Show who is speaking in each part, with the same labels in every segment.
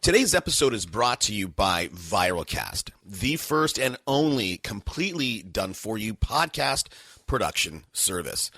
Speaker 1: Today's episode is brought to you by Viralcast, the first and only completely done-for-you podcast production service.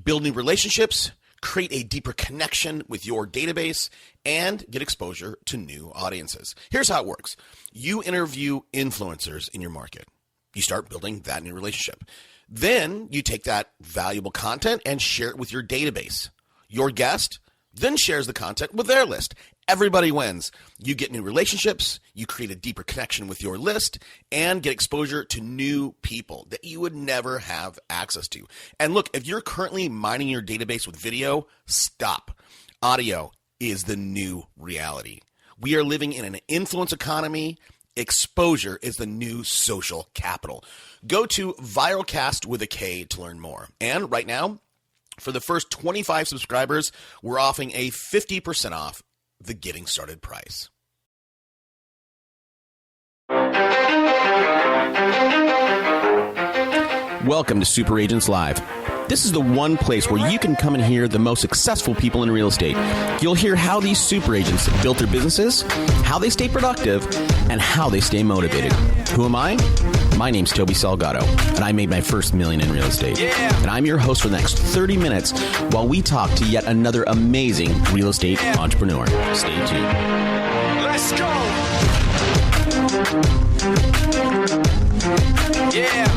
Speaker 1: Build new relationships, create a deeper connection with your database, and get exposure to new audiences. Here's how it works. You interview influencers in your market. You start building that new relationship. Then you take that valuable content and share it with your database. Your guest then shares the content with their list. Everybody wins. You get new relationships, you create a deeper connection with your list, and get exposure to new people that you would never have access to. And look, if you're currently mining your database with video, stop. Audio is the new reality. We are living in an influence economy. Exposure is the new social capital. Go to Viralcast with a K to learn more. And right now, for the first 25 subscribers, we're offering a 50% off the getting started price. Welcome to Super Agents Live. This is the one place where you can come and hear the most successful people in real estate. You'll hear how these super agents built their businesses, how they stay productive, and how they stay motivated. Who am I? My name's Toby Salgado, and I made my first million in real estate. And I'm your host for the next 30 minutes while we talk to yet another amazing real estate entrepreneur. Stay tuned.
Speaker 2: Let's go! Yeah!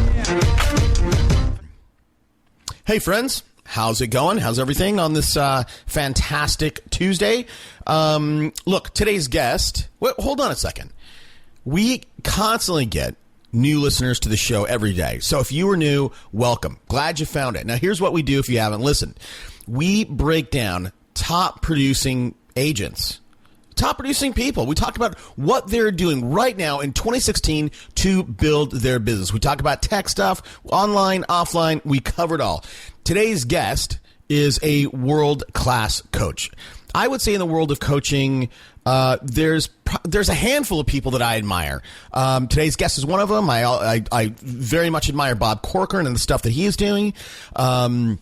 Speaker 1: Hey friends, how's it going? How's everything on this fantastic Tuesday? Look, today's guest, hold on a second. We constantly get new listeners to the show every day. So if you were new, welcome. Glad you found it. Now here's what we do if you haven't listened. We break down top producing agents, top producing people. We talk about what they're doing right now in 2016 to build their business. We talk about tech stuff, online, offline. We cover it all. Today's guest is a world-class coach. I would say in the world of coaching, there's a handful of people that I admire. Today's guest is one of them. I very much admire Bob Corcoran and the stuff that he is doing. I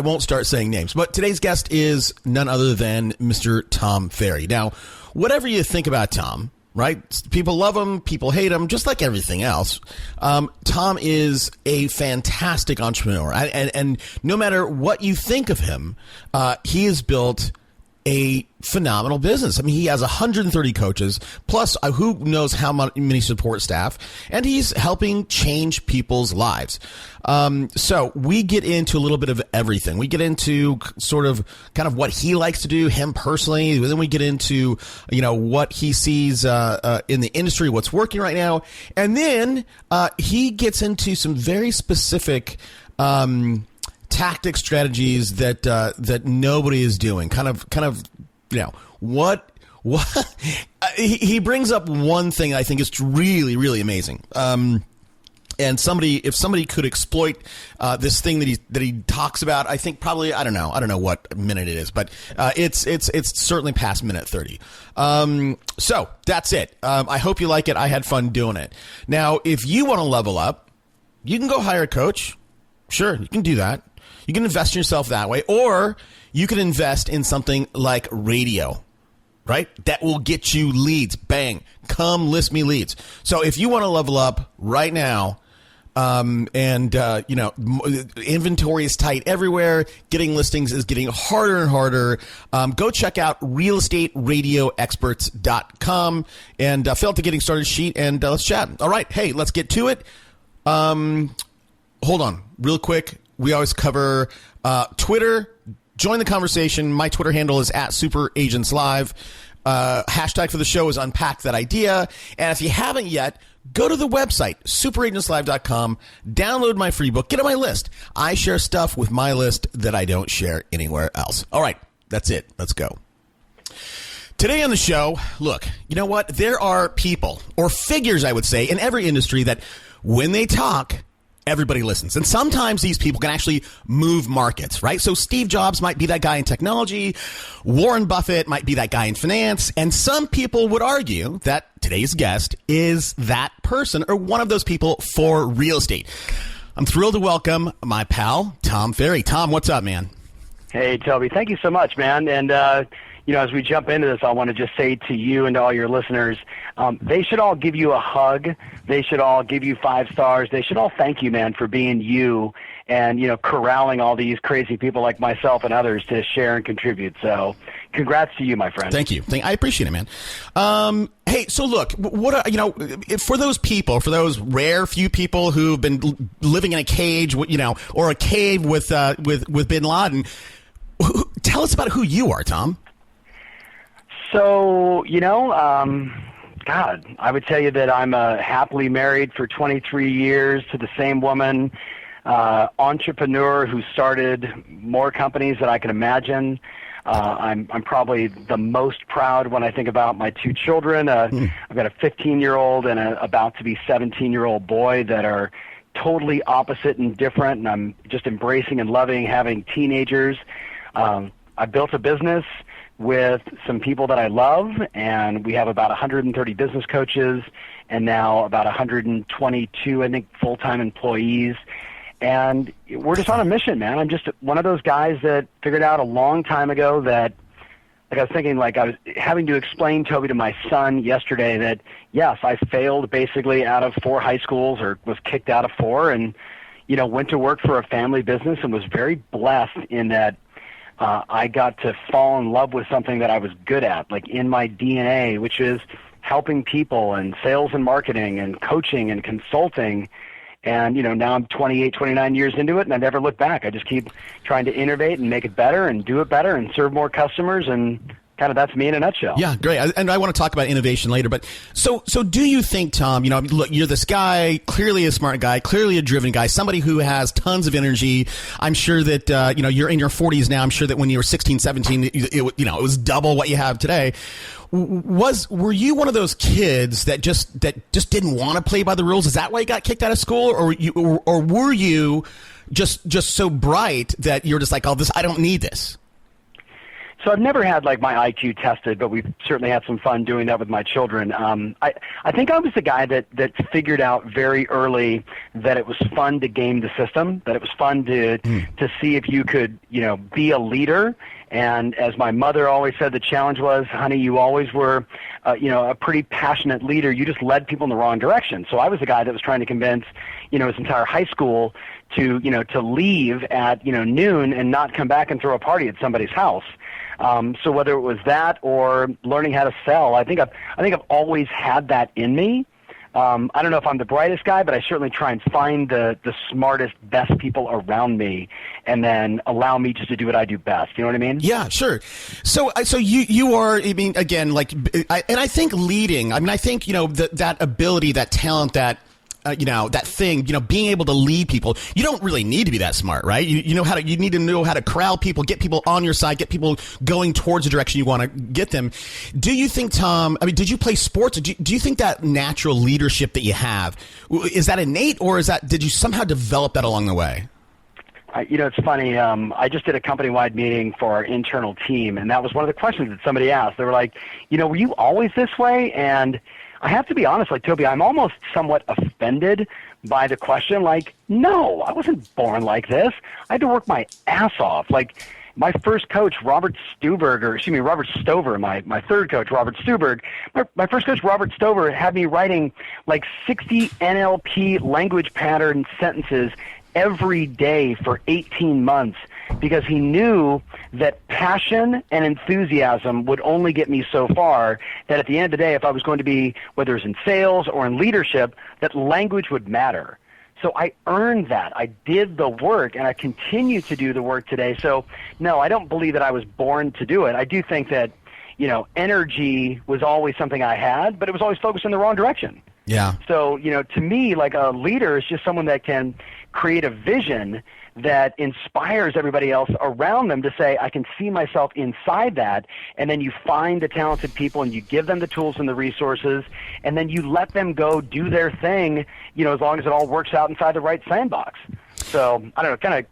Speaker 1: won't start saying names, but today's guest is none other than Mr. Tom Ferry. Now, whatever you think about Tom, right? People love him, people hate him, just like everything else. Tom is a fantastic entrepreneur, and no matter what you think of him, he has built a phenomenal business. I mean, he has 130 coaches, plus who knows how many support staff, and he's helping change people's lives. So we get into a little bit of everything. We get into sort of kind of what he likes to do, him personally. Then we get into, what he sees in the industry, what's working right now. And then he gets into some very specific tactic strategies that nobody is doing. What he brings up one thing I think is really, really amazing. And if somebody could exploit this thing that he talks about, I think probably I don't know what minute it is, but it's certainly past minute 30. So that's it. I hope you like it. I had fun doing it. Now, if you want to level up, you can go hire a coach. Sure, you can do that. You can invest in yourself that way, or you can invest in something like radio, right? That will get you leads. Bang. Come list me leads. So if you want to level up right now, inventory is tight everywhere. Getting listings is getting harder and harder. Go check out realestateradioexperts.com and fill out the getting started sheet and let's chat. All right. Hey, let's get to it. Hold on real quick. We always cover Twitter. Join the conversation. My Twitter handle is @SuperAgentsLive. Hashtag for the show is Unpack That Idea. And if you haven't yet, go to the website, superagentslive.com, download my free book, get on my list. I share stuff with my list that I don't share anywhere else. All right, that's it. Let's go. Today on the show, look, you know what? There are people, or figures, I would say, in every industry that when they talk, everybody listens. And sometimes these people can actually move markets, right? So Steve Jobs might be that guy in technology. Warren Buffett might be that guy in finance. And some people would argue that today's guest is that person or one of those people for real estate. I'm thrilled to welcome my pal, Tom Ferry. Tom, what's up, man?
Speaker 3: Hey, Toby. Thank you so much, man. And, as we jump into this, I want to just say to you and to all your listeners, they should all give you a hug. They should all give you 5 stars. They should all thank you, man, for being you and, corralling all these crazy people like myself and others to share and contribute. So congrats to you, my friend.
Speaker 1: Thank you. I appreciate it, man. Hey, so look, for those people, for those rare few people who've been living in a cage, or a cave with Bin Laden, tell us about who you are, Tom.
Speaker 3: So, God, I would tell you that I'm happily married for 23 years to the same woman, entrepreneur who started more companies than I can imagine. I'm probably the most proud when I think about my 2 children. I've got a 15-year-old and a about to be 17-year-old boy that are totally opposite and different, and I'm just embracing and loving having teenagers. I built a business with some people that I love, and we have about 130 business coaches and now about 122, I think, full-time employees. And we're just on a mission, man. I'm just one of those guys that figured out a long time ago that, I was thinking, I was having to explain, Toby, to my son yesterday that, yes, I failed basically out of 4 high schools, or was kicked out of 4, and, went to work for a family business and was very blessed in that I got to fall in love with something that I was good at, in my DNA, which is helping people and sales and marketing and coaching and consulting. And, now I'm 28, 29 years into it, and I never look back. I just keep trying to innovate and make it better and do it better and serve more customers, and kind of that's me in a nutshell.
Speaker 1: Yeah, great. And I want to talk about innovation later. But so do you think, Tom, look, you're this guy, clearly a smart guy, clearly a driven guy, somebody who has tons of energy. I'm sure that, you're in your 40s now. I'm sure that when you were 16, 17, it was double what you have today. Were you one of those kids that just didn't want to play by the rules? Is that why you got kicked out of school? Or were you just so bright that you're just like, oh, I don't need this?
Speaker 3: So I've never had my IQ tested, but we've certainly had some fun doing that with my children. I think I was the guy that figured out very early that it was fun to game the system, that it was fun to see if you could, be a leader. And as my mother always said, the challenge was, honey, you always were, a pretty passionate leader. You just led people in the wrong direction. So I was the guy that was trying to convince, his entire high school to leave at, noon and not come back and throw a party at somebody's house. So whether it was that or learning how to sell, I think I've always had that in me. I don't know if I'm the brightest guy, but I certainly try and find the smartest, best people around me, and then allow me just to do what I do best. You know what I mean?
Speaker 1: Yeah, sure. So you are, again, and I think leading. I think that ability, that talent, that. That thing, being able to lead people. You don't really need to be that smart, right? You need to know how to corral people, get people on your side, get people going towards the direction you want to get them. Do you think, Tom, did you play sports? Do you think that natural leadership that you have, is that innate, or did you somehow develop that along the way?
Speaker 3: It's funny. I just did a company-wide meeting for our internal team, and that was one of the questions that somebody asked. They were like, were you always this way? And I have to be honest, Toby, I'm almost somewhat offended by the question. No, I wasn't born like this. I had to work my ass off. My first coach, Robert Stover, my third coach, Robert Stuberg, my first coach, Robert Stover, had me writing 60 NLP language pattern sentences every day for 18 months, because he knew that passion and enthusiasm would only get me so far, that at the end of the day, if I was going to be, whether it's in sales or in leadership, that language would matter. So I earned that. I did the work, and I continue to do the work today. So, no, I don't believe that I was born to do it. I do think that, energy was always something I had, but it was always focused in the wrong direction.
Speaker 1: Yeah.
Speaker 3: So, to me, a leader is just someone that can create a vision that inspires everybody else around them to say, I can see myself inside that. And then you find the talented people and you give them the tools and the resources, and then you let them go do their thing, as long as it all works out inside the right sandbox. So, I don't know,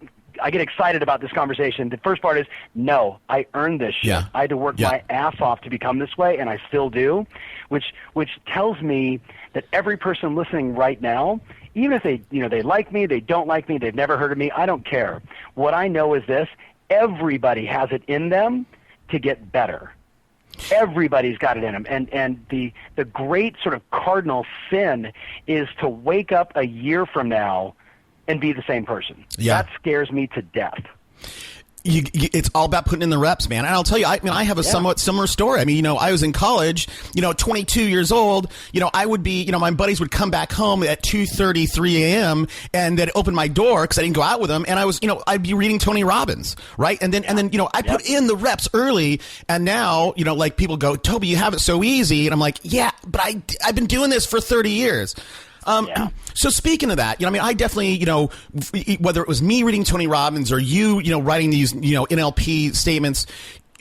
Speaker 3: I get excited about this conversation. The first part is, no, I earned this shit.
Speaker 1: Yeah.
Speaker 3: I had to work my ass off to become this way, and I still do, which tells me that every person listening right now, even if they like me, they don't like me, they've never heard of me, I don't care. What I know is this: everybody has it in them to get better. Everybody's got it in them. And the great sort of cardinal sin is to wake up a year from now and be the same person.
Speaker 1: Yeah.
Speaker 3: That scares me to death.
Speaker 1: It's all about putting in the reps, man. And I'll tell you, I have a somewhat similar story. I mean, I was in college, 22 years old, I would be, my buddies would come back home at 2:30, 3 a.m. and they'd open my door because I didn't go out with them. And I was, I'd be reading Tony Robbins, right? And then, I put in the reps early. And now, like people go, Toby, you have it so easy. And I'm like, yeah, but I've been doing this for 30 years. So speaking of that, I definitely, whether it was me reading Tony Robbins or you, writing these, NLP statements,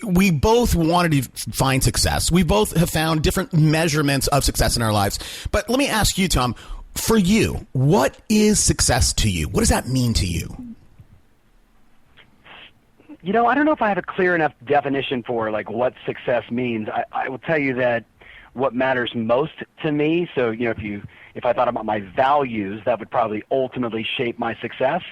Speaker 1: we both wanted to find success. We both have found different measurements of success in our lives. But let me ask you, Tom, for you, what is success to you? What does that mean to you?
Speaker 3: I don't know if I have a clear enough definition for like what success means. I will tell you that what matters most to me, so, if I thought about my values, that would probably ultimately shape my success.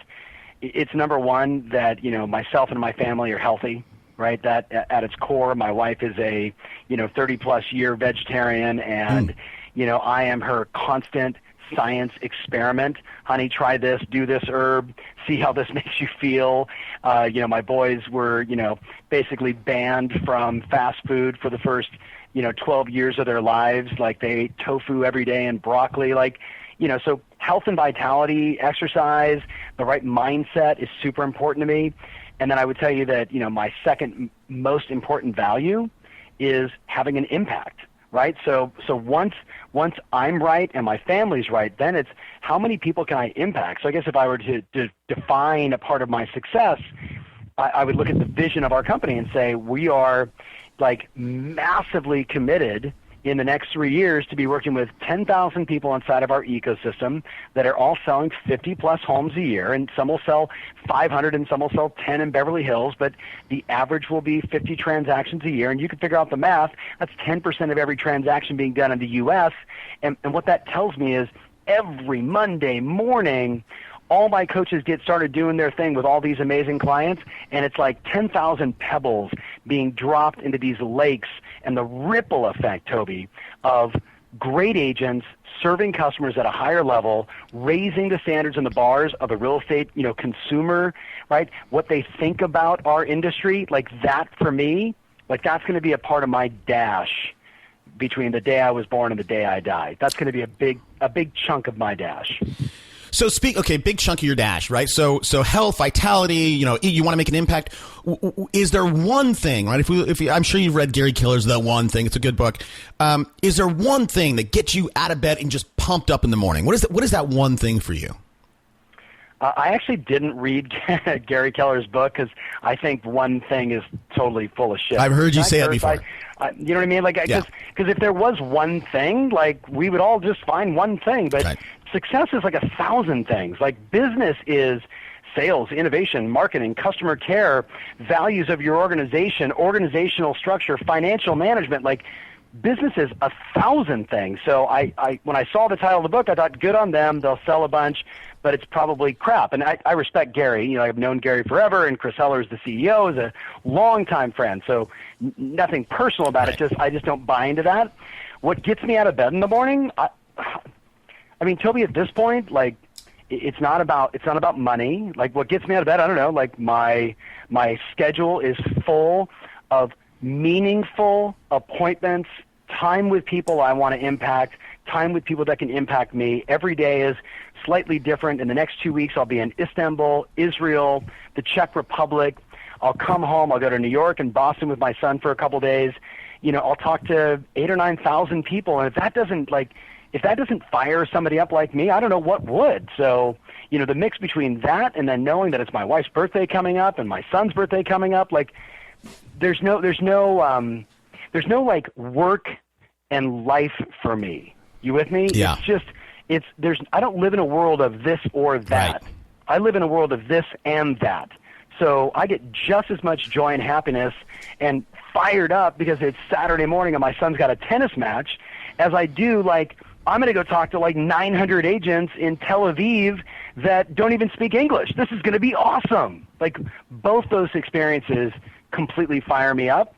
Speaker 3: It's number one that, myself and my family are healthy, right? That at its core, my wife is a, 30-plus year vegetarian, and, I am her constant science experiment. Honey, try this, do this herb, see how this makes you feel. My boys were, basically banned from fast food for the first 12 years of their lives. Like they ate tofu every day and broccoli. So health and vitality, exercise, the right mindset is super important to me. And then I would tell you that, my second most important value is having an impact, right? So once I'm right and my family's right, then it's how many people can I impact? So I guess if I were to define a part of my success, I would look at the vision of our company and say we are like massively committed in the next 3 years to be working with 10,000 people inside of our ecosystem that are all selling 50-plus homes a year, and some will sell 500 and some will sell 10 in Beverly Hills, but the average will be 50 transactions a year, and you can figure out the math. That's 10% of every transaction being done in the U.S., and what that tells me is every Monday morning, all my coaches get started doing their thing with all these amazing clients, and it's like 10,000 pebbles being dropped into these lakes, and the ripple effect, Toby, of great agents serving customers at a higher level, raising the standards in the bars of the real estate, consumer, right? What they think about our industry, like that for me, like that's going to be a part of my dash between the day I was born and the day I die. That's going to be a big chunk of my dash.
Speaker 1: So big chunk of your dash, right? So health, vitality, you want to make an impact. Is there one thing, right? I'm sure you've read Gary Keller's The One Thing. It's a good book. Is there one thing that gets you out of bed and just pumped up in the morning? What is that one thing for you?
Speaker 3: I actually didn't read Gary Keller's book because I think One Thing is totally full of shit.
Speaker 1: I've heard you say that before.
Speaker 3: You know what I mean? Like, because if there was one thing, like we would all just find one thing. But
Speaker 1: right.
Speaker 3: Success is like 1,000 things. Like business is sales, innovation, marketing, customer care, values of your organization, organizational structure, financial management. Like business is 1,000 things. So I when I saw the title of the book, I thought, good on them. They'll sell a bunch, but it's probably crap. And I respect Gary. I've known Gary forever, and Chris Heller is the CEO, is a longtime friend. So nothing personal about it. I just don't buy into that. What gets me out of bed in the morning? I mean, Toby, at this point, like, it's not about money. Like, what gets me out of bed, I don't know. Like, my schedule is full of meaningful appointments, time with people I want to impact, time with people that can impact me. Every day is slightly different. In the next 2 weeks, I'll be in Istanbul, Israel, the Czech Republic. I'll come home. I'll go to New York and Boston with my son for a couple days. I'll talk to 8,000 or 9,000 people, and if that doesn't fire somebody up like me, I don't know what would. So, the mix between that and then knowing that it's my wife's birthday coming up and my son's birthday coming up, like there's no like work and life for me. You with me?
Speaker 1: Yeah.
Speaker 3: I don't live in a world of this or that.
Speaker 1: Right.
Speaker 3: I live in a world of this and that. So I get just as much joy and happiness and fired up because it's Saturday morning and my son's got a tennis match as I do like I'm going to go talk to like 900 agents in Tel Aviv that don't even speak English. This is going to be awesome. Like both those experiences completely fire me up.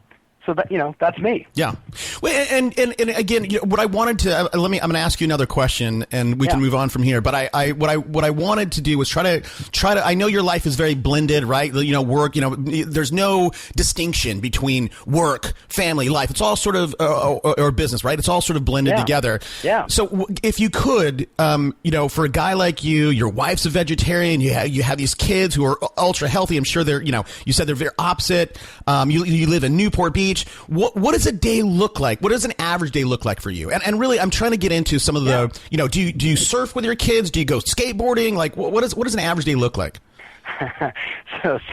Speaker 3: So that, that's me.
Speaker 1: Yeah. Well, and again, what I wanted to I'm going to ask you another question, and we can move on from here. But what I wanted to do was try to. I know your life is very blended, right? Work. There's no distinction between work, family, life. It's all sort of or business, right? It's all sort of blended together.
Speaker 3: Yeah.
Speaker 1: So if you could, for a guy like you, your wife's a vegetarian. You have these kids who are ultra healthy. I'm sure they're. You said they're very opposite. You live in Newport Beach. What does a day look like? What does an average day look like for you? And really, I'm trying to get into some of the, do you surf with your kids? Do you go skateboarding? Like, what does an average day look like?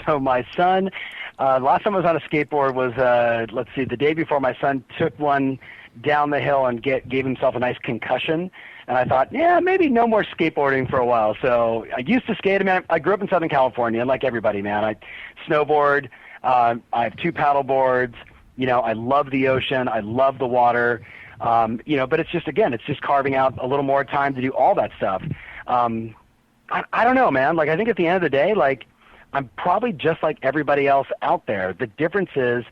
Speaker 3: So my son, last time I was on a skateboard was, the day before my son took one down the hill and gave himself a nice concussion. And I thought, maybe no more skateboarding for a while. So I used to skate. I grew up in Southern California, and like everybody, man, I snowboard. I have 2 paddle boards. I love the ocean. I love the water. But it's just carving out a little more time to do all that stuff. I don't know, man. Like, I think at the end of the day, like, I'm probably just like everybody else out there. The difference is,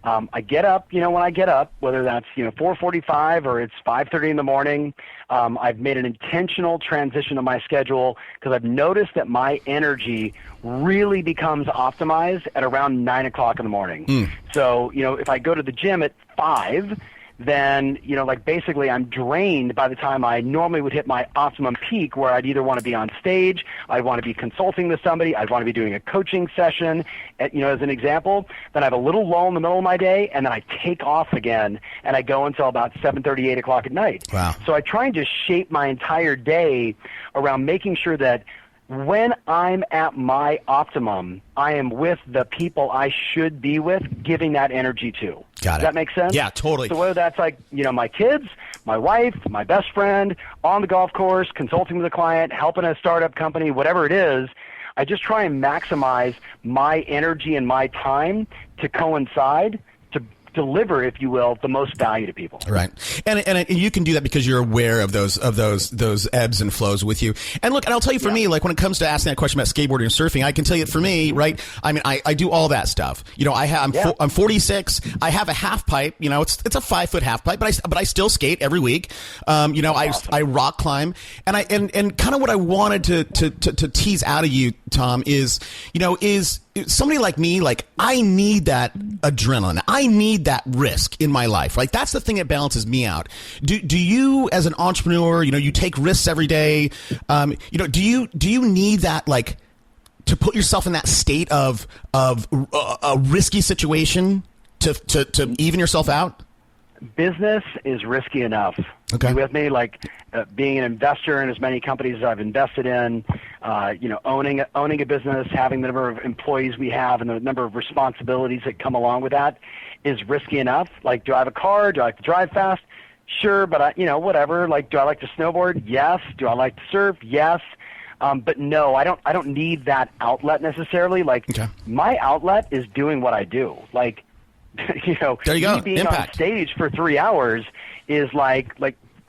Speaker 3: I get up, when I get up, whether that's, 4:45 or it's 5:30 in the morning, I've made an intentional transition of my schedule because I've noticed that my energy really becomes optimized at around 9 o'clock in the morning. So, if I go to the gym at 5, then, basically I'm drained by the time I normally would hit my optimum peak, where I'd either want to be on stage, I'd want to be consulting with somebody, I'd want to be doing a coaching session, as an example. Then I have a little lull in the middle of my day, and then I take off again, and I go until about 7:30, 8 o'clock at night.
Speaker 1: Wow.
Speaker 3: So I try and just shape my entire day around making sure that when I'm at my optimum, I am with the people I should be with, giving that energy to.
Speaker 1: Got it.
Speaker 3: Does that make sense?
Speaker 1: Yeah, totally.
Speaker 3: So whether that's like, my kids, my wife, my best friend, on the golf course, consulting with a client, helping a startup company, whatever it is, I just try and maximize my energy and my time to coincide to deliver, if you will, the most value to people.
Speaker 1: Right. And you can do that because you're aware of those ebbs and flows with you. And look, and I'll tell you, for me, like, when it comes to asking that question about skateboarding and surfing, I can tell you that for me, right, I mean, I do all that stuff. I'm 46. I have a half pipe, it's a 5-foot half pipe, but I still skate every week.
Speaker 3: Awesome.
Speaker 1: I rock climb, and kind of what I wanted to tease out of you, Tom, is somebody like me, like, I need that adrenaline. I need that risk in my life. Like, that's the thing that balances me out. Do you, as an entrepreneur, you take risks every day? Do you need that, like, to put yourself in that state of a risky situation to even yourself out?
Speaker 3: Business is risky enough.
Speaker 1: Okay.
Speaker 3: You with me? Like, being an investor in as many companies as I've invested in, owning a business, having the number of employees we have, and the number of responsibilities that come along with that is risky enough. Like, do I have a car? Do I like to drive fast? Sure, but whatever. Like, do I like to snowboard? Yes. Do I like to surf? Yes. But no, I don't need that outlet necessarily. Like,
Speaker 1: okay.
Speaker 3: My outlet is doing what I do. Like,
Speaker 1: there you go.
Speaker 3: Me being
Speaker 1: Impact.
Speaker 3: on stage for 3 hours is like.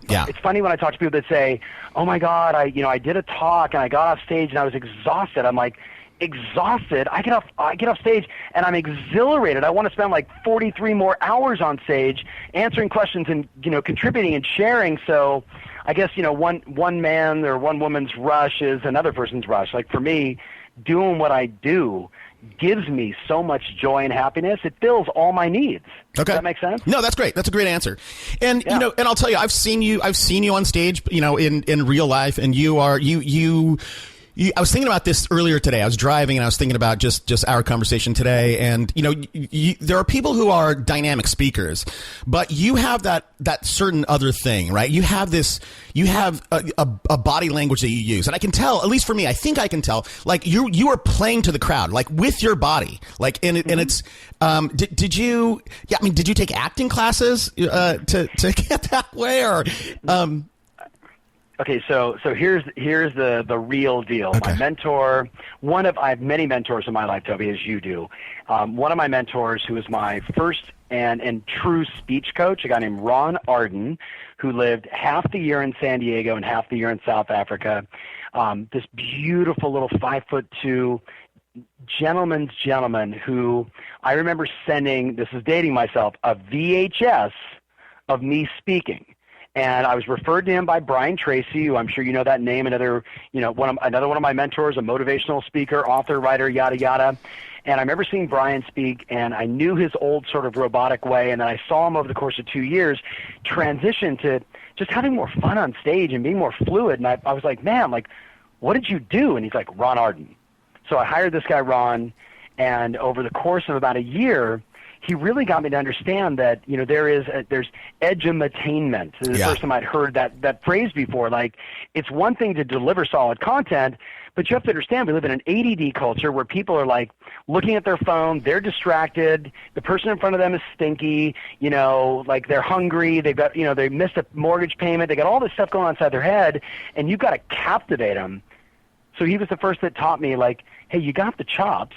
Speaker 1: Yeah.
Speaker 3: It's funny when I talk to people that say, "Oh my God, I did a talk and I got off stage and I was exhausted." I'm like, exhausted? I get off stage and I'm exhilarated. I want to spend like 43 more hours on stage answering questions and contributing and sharing. So I guess one man or one woman's rush is another person's rush. Like, for me, doing what I do gives me so much joy and happiness. It fills all my needs.
Speaker 1: Okay.
Speaker 3: Does that make sense?
Speaker 1: No, that's great. That's a great answer. And and I'll tell you, I've seen you on stage, in real life, and I was thinking about this earlier today. I was driving and I was thinking about just our conversation today. And, there are people who are dynamic speakers, but you have that certain other thing, right? You have a body language that you use. And I can tell, at least for me, I think I can tell, like, you are playing to the crowd, like, with your body. Like, and it's, did you take acting classes, to get that way, or,
Speaker 3: Okay, so here's the real deal.
Speaker 1: Okay.
Speaker 3: My mentor, I have many mentors in my life, Toby, as you do. One of my mentors, who was my first and true speech coach, a guy named Ron Arden, who lived half the year in San Diego and half the year in South Africa. This beautiful little 5'2", gentleman's gentleman who I remember sending, this is dating myself, a VHS of me speaking. And I was referred to him by Brian Tracy, who I'm sure you know that name, another one of my mentors, a motivational speaker, author, writer, yada, yada. And I remember seeing Brian speak, and I knew his old sort of robotic way, and then I saw him over the course of 2 years transition to just having more fun on stage and being more fluid. And I was like, man, like, what did you do? And he's like, Ron Arden. So I hired this guy, Ron, and over the course of about a year, he really got me to understand that, there's edutainment. This is the first time I'd heard that phrase before. Like, it's one thing to deliver solid content, but you have to understand we live in an ADD culture where people are like looking at their phone, they're distracted, the person in front of them is stinky, like they're hungry, they've got, they missed a mortgage payment, they got all this stuff going on inside their head, and you've got to captivate them. So he was the first that taught me, like, hey, you got the chops,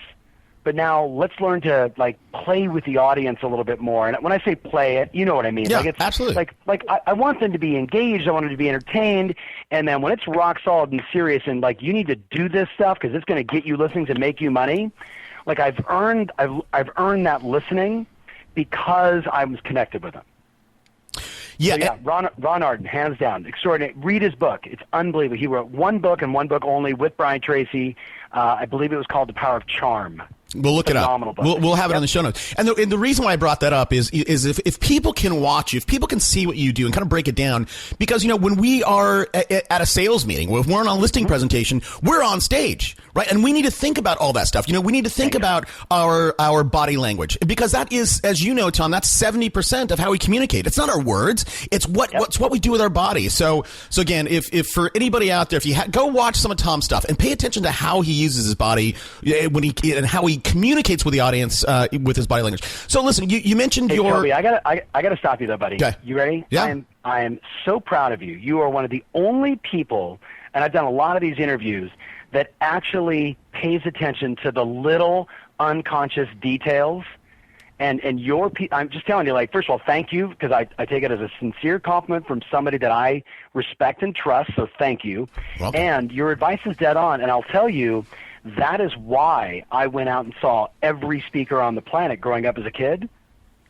Speaker 3: but now let's learn to like play with the audience a little bit more. And when I say play it, you know what I mean.
Speaker 1: Yeah,
Speaker 3: like it's
Speaker 1: absolutely.
Speaker 3: Like I want them to be engaged. I want them to be entertained. And then when it's rock solid and serious, and like you need to do this stuff because it's going to get you listenings and make you money. Like I've earned that listening because I was connected with them.
Speaker 1: Yeah,
Speaker 3: so yeah. Ron Arden, hands down, extraordinary. Read his book; it's unbelievable. He wrote one book and one book only with Brian Tracy. I believe it was called The Power of Charm.
Speaker 1: We'll look it up. We'll have it on the show notes. And the reason why I brought that up is if people can watch you, if people can see what you do and kind of break it down, because, when we are at a sales meeting, if we're on a listing presentation, we're on stage, right? And we need to think about all that stuff. We need to think about our body language, because that is, as you know, Tom, that's 70% of how we communicate. It's not our words. It's what we do with our body. So again, if for anybody out there, if you go watch some of Tom's stuff and pay attention to how he uses his body and how he communicates with the audience with his body language. So listen, you mentioned
Speaker 3: Toby, I gotta stop you though, buddy.
Speaker 1: Okay.
Speaker 3: You ready?
Speaker 1: Yeah.
Speaker 3: I am so proud of you. You are one of the only people, and I've done a lot of these interviews, that actually pays attention to the little unconscious details. And I'm just telling you, like, first of all, thank you, because I take it as a sincere compliment from somebody that I respect and trust. So thank you.
Speaker 1: Welcome.
Speaker 3: And your advice is dead on. And I'll tell you, that is why I went out and saw every speaker on the planet growing up as a kid,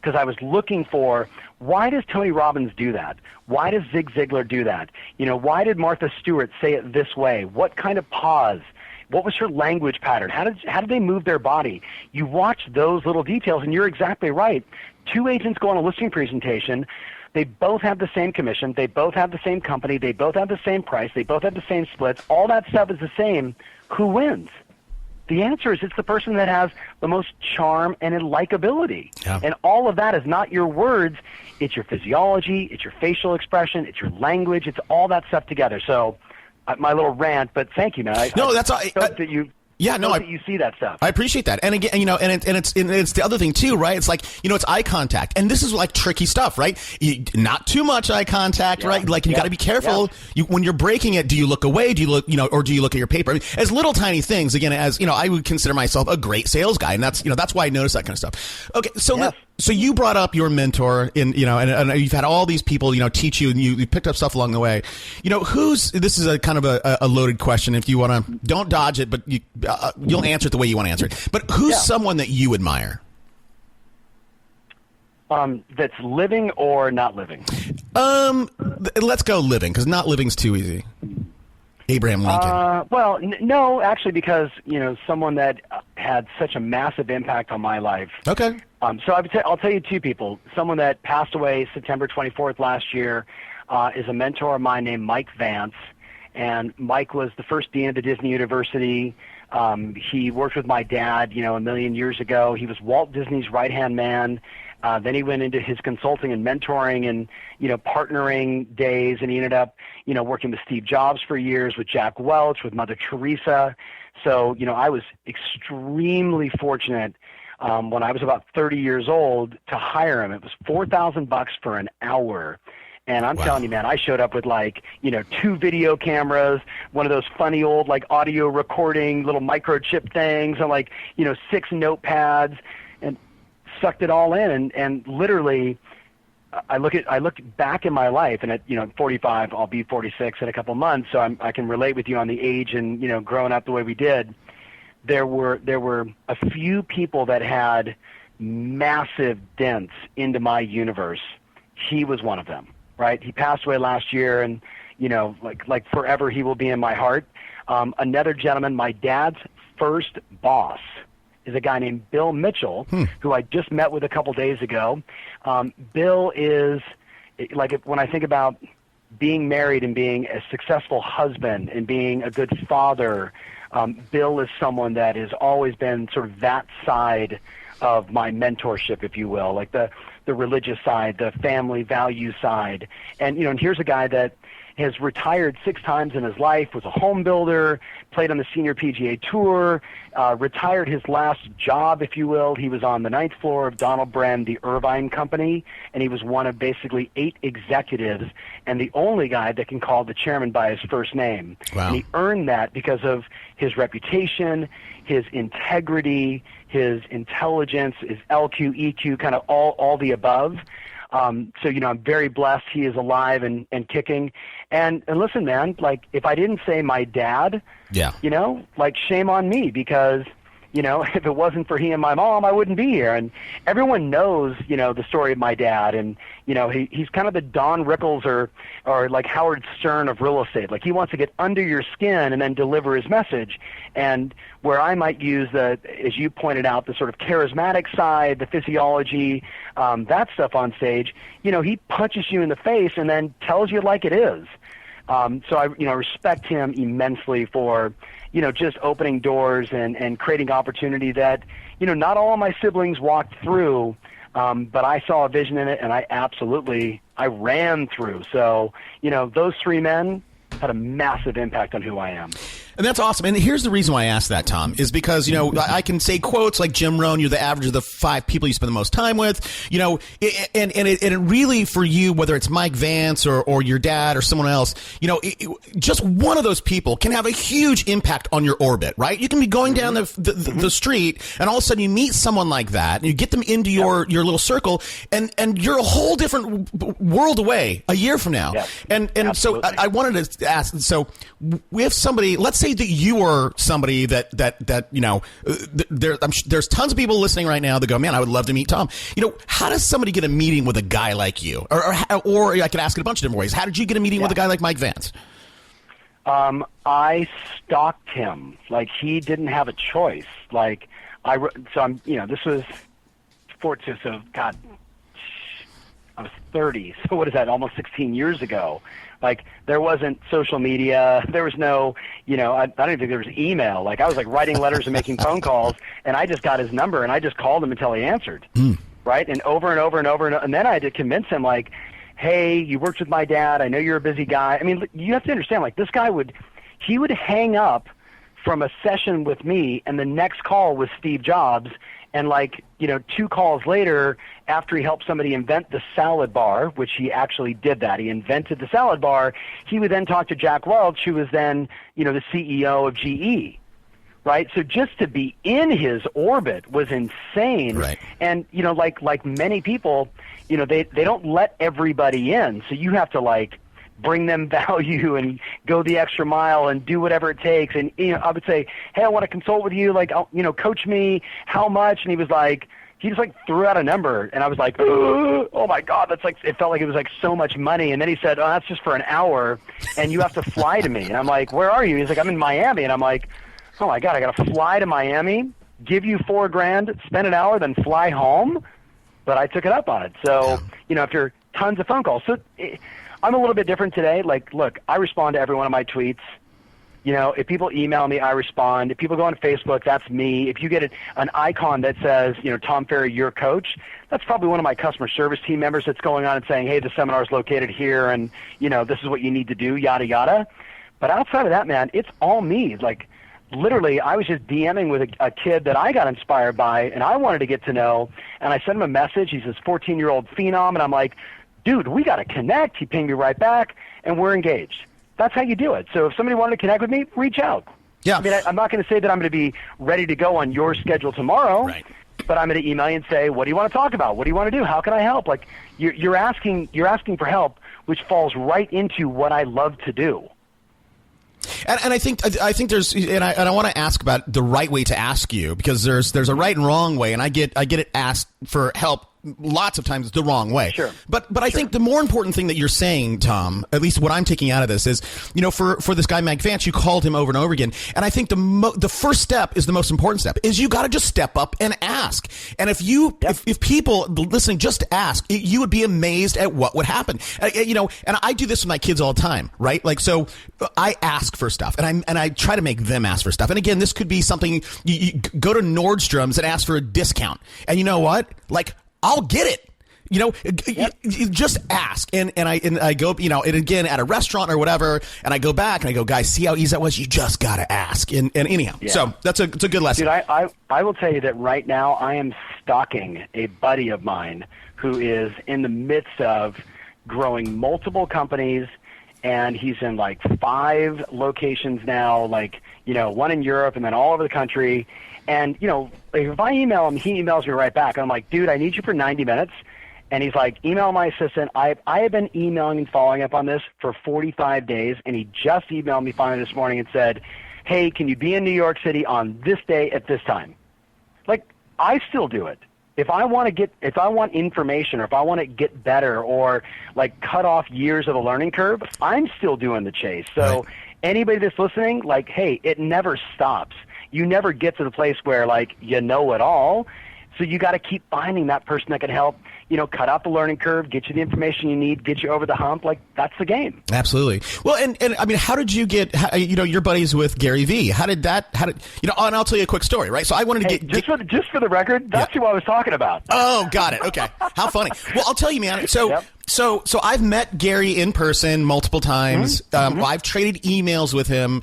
Speaker 3: because I was looking for, why does Tony Robbins do that? Why does Zig Ziglar do that? Why did Martha Stewart say it this way? What kind of pause? What was her language pattern? How did they move their body? You watch those little details, and you're exactly right. Two agents go on a listing presentation. They both have the same commission. They both have the same company. They both have the same price. They both have the same splits. All that stuff is the same. Who wins? The answer is it's the person that has the most charm and likability.
Speaker 1: Yeah.
Speaker 3: And all of that is not your words. It's your physiology. It's your facial expression. It's your language. It's all that stuff together. So my little rant, but thank you, man.
Speaker 1: That's
Speaker 3: that you.
Speaker 1: Yeah, no,
Speaker 3: you see that stuff.
Speaker 1: I appreciate that. And again, it's the other thing too, right? It's like, it's eye contact. And this is like tricky stuff, right? Not too much eye contact, right? Like you got to be careful. When you're breaking it, do you look away? Do you look, or do you look at your paper? I mean, as little tiny things, again, as, I would consider myself a great sales guy. And that's why I notice that kind of stuff. Okay. So, so you brought up your mentor and you've had all these people, teach you, and you picked up stuff along the way. This is a kind of a loaded question. If you want to, don't dodge it, but you'll answer it the way you want to answer it. But who's someone that you admire?
Speaker 3: That's living or not living?
Speaker 1: Let's go living, because not living's too easy. Abraham Lincoln.
Speaker 3: No, actually, because, someone that had such a massive impact on my life.
Speaker 1: Okay.
Speaker 3: So I'll tell you two people. Someone that passed away September 24th last year is a mentor of mine named Mike Vance. And Mike was the first dean of the Disney University. He worked with my dad, a million years ago. He was Walt Disney's right-hand man. Then he went into his consulting and mentoring and, partnering days, and he ended up, working with Steve Jobs for years, with Jack Welch, with Mother Teresa. So, I was extremely fortunate when I was about 30 years old to hire him. It was $4,000 for an hour. And I'm telling you, man, I showed up with 2 video cameras, one of those funny old audio recording little microchip things, and 6 notepads, and sucked it all in. And literally, I looked back in my life, and at 45, I'll be 46 in a couple months, so I can relate with you on the age and growing up the way we did. there were a few people that had massive dents into my universe. He was one of them, right? He passed away last year, and like forever he will be in my heart. Another gentleman, my dad's first boss, is a guy named Bill Mitchell, who I just met with a couple days ago. Bill is, when I think about being married and being a successful husband and being a good father, Bill is someone that has always been sort of that side of my mentorship, if you will, like the religious side, the family value side. And, and here's a guy that has retired 6 times in his life, was a home builder, played on the senior PGA Tour, retired his last job, if you will. He was on the 9th floor of Donald Bren, the Irvine Company, and he was one of basically 8 executives and the only guy that can call the chairman by his first name.
Speaker 1: Wow.
Speaker 3: And he earned that because of his reputation, his integrity, his intelligence, his LQ, EQ, kind of all the above. So, I'm very blessed he is alive and kicking. And listen, man, like, if I didn't say my dad, shame on me, because, if it wasn't for he and my mom, I wouldn't be here. And everyone knows, the story of my dad. And, he's kind of the Don Rickles or like Howard Stern of real estate. Like, he wants to get under your skin and then deliver his message. And where I might use as you pointed out, the sort of charismatic side, the physiology, that stuff on stage, he punches you in the face and then tells you like it is. So I, respect him immensely for, just opening doors and creating opportunity that, not all of my siblings walked through, but I saw a vision in it, and I ran through. So, those 3 men had a massive impact on who I am.
Speaker 1: And that's awesome. And here's the reason why I asked that, Tom, is because, I can say quotes like Jim Rohn, you're the average of the 5 people you spend the most time with, and it really, for you, whether it's Mike Vance or your dad or someone else, just one of those people can have a huge impact on your orbit, right? You can be going down the street, and all of a sudden you meet someone like that, and you get them into your little circle, and you're a whole different world away a year from now.
Speaker 3: Yeah.
Speaker 1: And so I wanted to ask, so if somebody, let's say that you are somebody that there's tons of people listening right now that go, man, I would love to meet Tom. How does somebody get a meeting with a guy like you? Or I could ask it a bunch of different ways. How did you get a meeting with a guy like Mike Vance?
Speaker 3: I stalked him. Like, he didn't have a choice. Like, this was God, I was 30. So what is that? Almost 16 years ago. Like, there wasn't social media. There was no, I don't even think there was email. Like, I was like writing letters and making phone calls, and I just got his number, and I just called him until he answered. Right? And over and over and over. And then I had to convince him, like, hey, you worked with my dad. I know you're a busy guy. I mean, you have to understand, like, this guy would hang up from a session with me, and the next call was Steve Jobs. And 2 calls later, after he helped somebody invent the salad bar, which he actually did that, he invented the salad bar, he would then talk to Jack Welch, who was then, the CEO of GE, right? So just to be in his orbit was insane.
Speaker 1: Right.
Speaker 3: And, like many people, they don't let everybody in. So you have to, bring them value and go the extra mile and do whatever it takes. And, I would say, hey, I want to consult with you. Coach me. How much? And he just threw out a number. And I was like, oh my God, it felt like it was so much money. And then he said, oh, that's just for an hour and you have to fly to me. And I'm like, where are you? He's like, I'm in Miami. And I'm like, oh my God, I got to fly to Miami, give you $4,000, spend an hour, then fly home. But I took it up on it. So, after tons of phone calls. So I'm a little bit different today. Like, look, I respond to every one of my tweets. If people email me, I respond. If people go on Facebook, that's me. If you get an icon that says, Tom Ferry, your coach, that's probably one of my customer service team members that's going on and saying, hey, the seminar is located here, and, this is what you need to do, yada, yada. But outside of that, man, it's all me. Like, literally, I was just DMing with a kid that I got inspired by, and I wanted to get to know, and I sent him a message. He's this 14-year-old phenom, and I'm like, dude, we got to connect. He pinged me right back, and we're engaged. That's how you do it. So if somebody wanted to connect with me, reach out.
Speaker 1: Yeah.
Speaker 3: I mean, I'm not going to say that I'm going to be ready to go on your schedule tomorrow,
Speaker 1: right,
Speaker 3: but I'm going to email you and say, what do you want to talk about? What do you want to do? How can I help? Like, you're asking for help, which falls right into what I love to do.
Speaker 1: And I think there's, and I want to ask about the right way to ask you, because there's a right and wrong way, and I get it asked for help lots of times the wrong way.
Speaker 3: Sure.
Speaker 1: But I think the more important thing that you're saying, Tom, at least what I'm taking out of this is, for this guy, Mike Vance, you called him over and over again. And I think the first step is the most important step, is you got to just step up and ask. And if people listening just ask, you would be amazed at what would happen. And I do this with my kids all the time, right? Like, so I ask for stuff, and I try to make them ask for stuff. And again, this could be something, you go to Nordstrom's and ask for a discount. And you know what? Like, I'll get it. You just ask. And I go, and again, at a restaurant or whatever, and I go back and I go, guys, see how easy that was? You just got to ask. And anyhow, so it's a good lesson.
Speaker 3: Dude, I will tell you that right now I am stalking a buddy of mine who is in the midst of growing multiple companies, and he's in like 5 locations now, like, one in Europe and then all over the country. And, if I email him, he emails me right back. I'm like, dude, I need you for 90 minutes. And he's like, email my assistant. I have been emailing and following up on this for 45 days. And he just emailed me finally this morning and said, hey, can you be in New York City on this day at this time? Like, I still do it. If I want information, or if I want to get better, or like cut off years of a learning curve, I'm still doing the chase. So anybody that's listening, like, hey, it never stops. You never get to the place where, like, you know it all. So you got to keep finding that person that can help, cut out the learning curve, get you the information you need, get you over the hump. Like, that's the game.
Speaker 1: Absolutely. Well, and I mean, how did you get, your buddies with Gary Vee? And I'll tell you a quick story, right? So I wanted to
Speaker 3: just for the record, that's who I was talking about.
Speaker 1: Oh, got it. Okay. How funny. Well, I'll tell you, man. So I've met Gary in person multiple times.
Speaker 3: Mm-hmm.
Speaker 1: I've traded emails with him.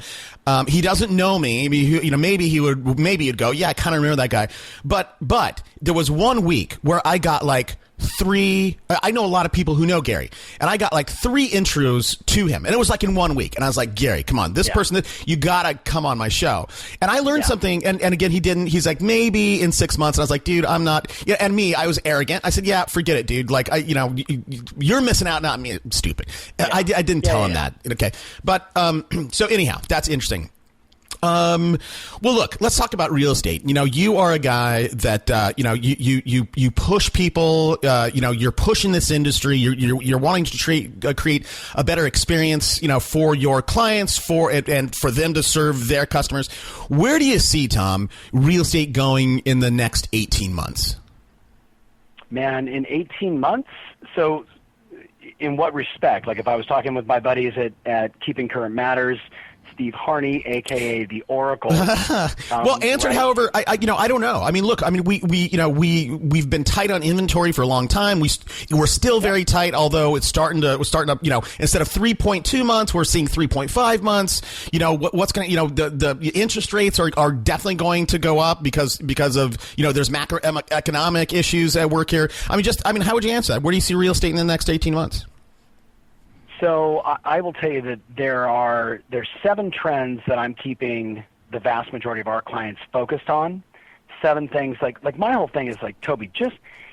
Speaker 1: He doesn't know me. Maybe he'd go, yeah, I kind of remember that guy. But there was one week where I got like 3. I know a lot of people who know Gary, and I got like 3 intros to him, and it was like in 1 week. And I was like, Gary, come on, this person, you gotta come on my show. And I learned something. And again, he didn't. He's like, maybe in 6 months. And I was like, dude, I'm not. Yeah, and me, I was arrogant. I said, yeah, forget it, dude. Like, you're missing out, not me. Stupid. Yeah. I didn't tell him that. Okay, but so anyhow, that's interesting. Well, look, let's talk about real estate. You are a guy that, you push people, you're pushing this industry. You're wanting to create a better experience, for your clients, and for them to serve their customers. Where do you see, Tom, real estate going in the next 18 months?
Speaker 3: Man, in 18 months? So in what respect? Like, if I was talking with my buddies at Keeping Current Matters, Steve Harney, aka the Oracle.
Speaker 1: Well, answered. Right? However, I don't know. I mean, look. I mean, we've been tight on inventory for a long time. We're still very tight, although we're starting to. Instead of 3.2 months, we're seeing 3.5 months. What's going to. The interest rates are definitely going to go up because of there's macroeconomic issues at work here. I mean, how would you answer that? Where do you see real estate in the next 18 months?
Speaker 3: So I will tell you that there's 7 trends that I'm keeping the vast majority of our clients focused on. 7 things like my whole thing is like, Toby,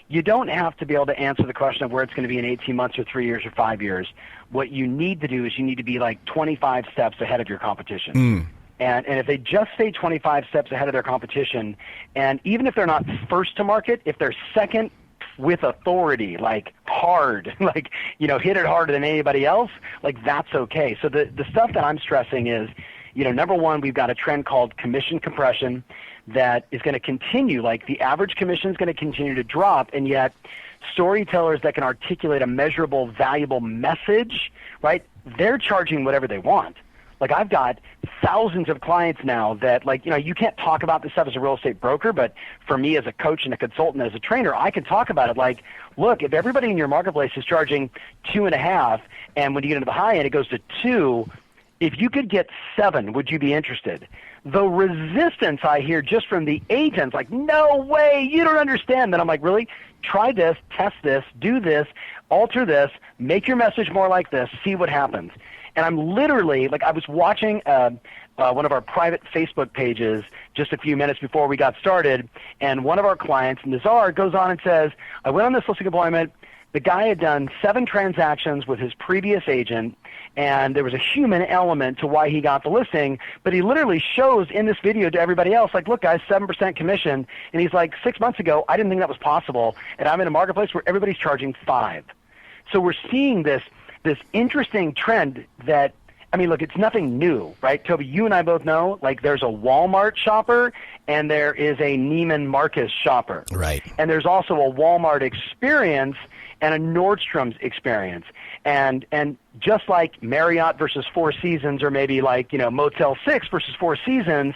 Speaker 3: you don't have to be able to answer the question of where it's going to be in 18 months or 3 years or 5 years. What you need to do is you need to be like 25 steps ahead of your competition. And if they just stay 25 steps ahead of their competition, and even if they're not first to market, if they're second with authority, like hard, like, hit it harder than anybody else, like, that's okay. So the stuff that I'm stressing is, number one, we've got a trend called commission compression that is going to continue. Like, the average commission is going to continue to drop, and yet storytellers that can articulate a measurable, valuable message, right, they're charging whatever they want. Like, I've got thousands of clients now that, like, you can't talk about this stuff as a real estate broker, but for me as a coach and a consultant, as a trainer, I can talk about it. Like, look, if everybody in your marketplace is charging 2.5, and when you get into the high end, it goes to 2, if you could get 7, would you be interested? The resistance I hear just from the agents, like, no way, you don't understand. Then I'm like, really? Try this, test this, do this, alter this, make your message more like this, see what happens. And I'm literally, like, I was watching one of our private Facebook pages just a few minutes before we got started, and one of our clients, Nazar, goes on and says, I went on this listing appointment. The guy had done 7 transactions with his previous agent, and there was a human element to why he got the listing, but he literally shows in this video to everybody else, like, look, guys, 7% commission, and he's like, 6 months ago, I didn't think that was possible, and I'm in a marketplace where everybody's charging 5. So we're seeing this interesting trend that, I mean, look, it's nothing new, right? Toby, you and I both know, like, there's a Walmart shopper and there is a Neiman Marcus shopper.
Speaker 1: Right.
Speaker 3: And there's also a Walmart experience and a Nordstrom's experience. And just like Marriott versus Four Seasons, or maybe like, Motel 6 versus Four Seasons,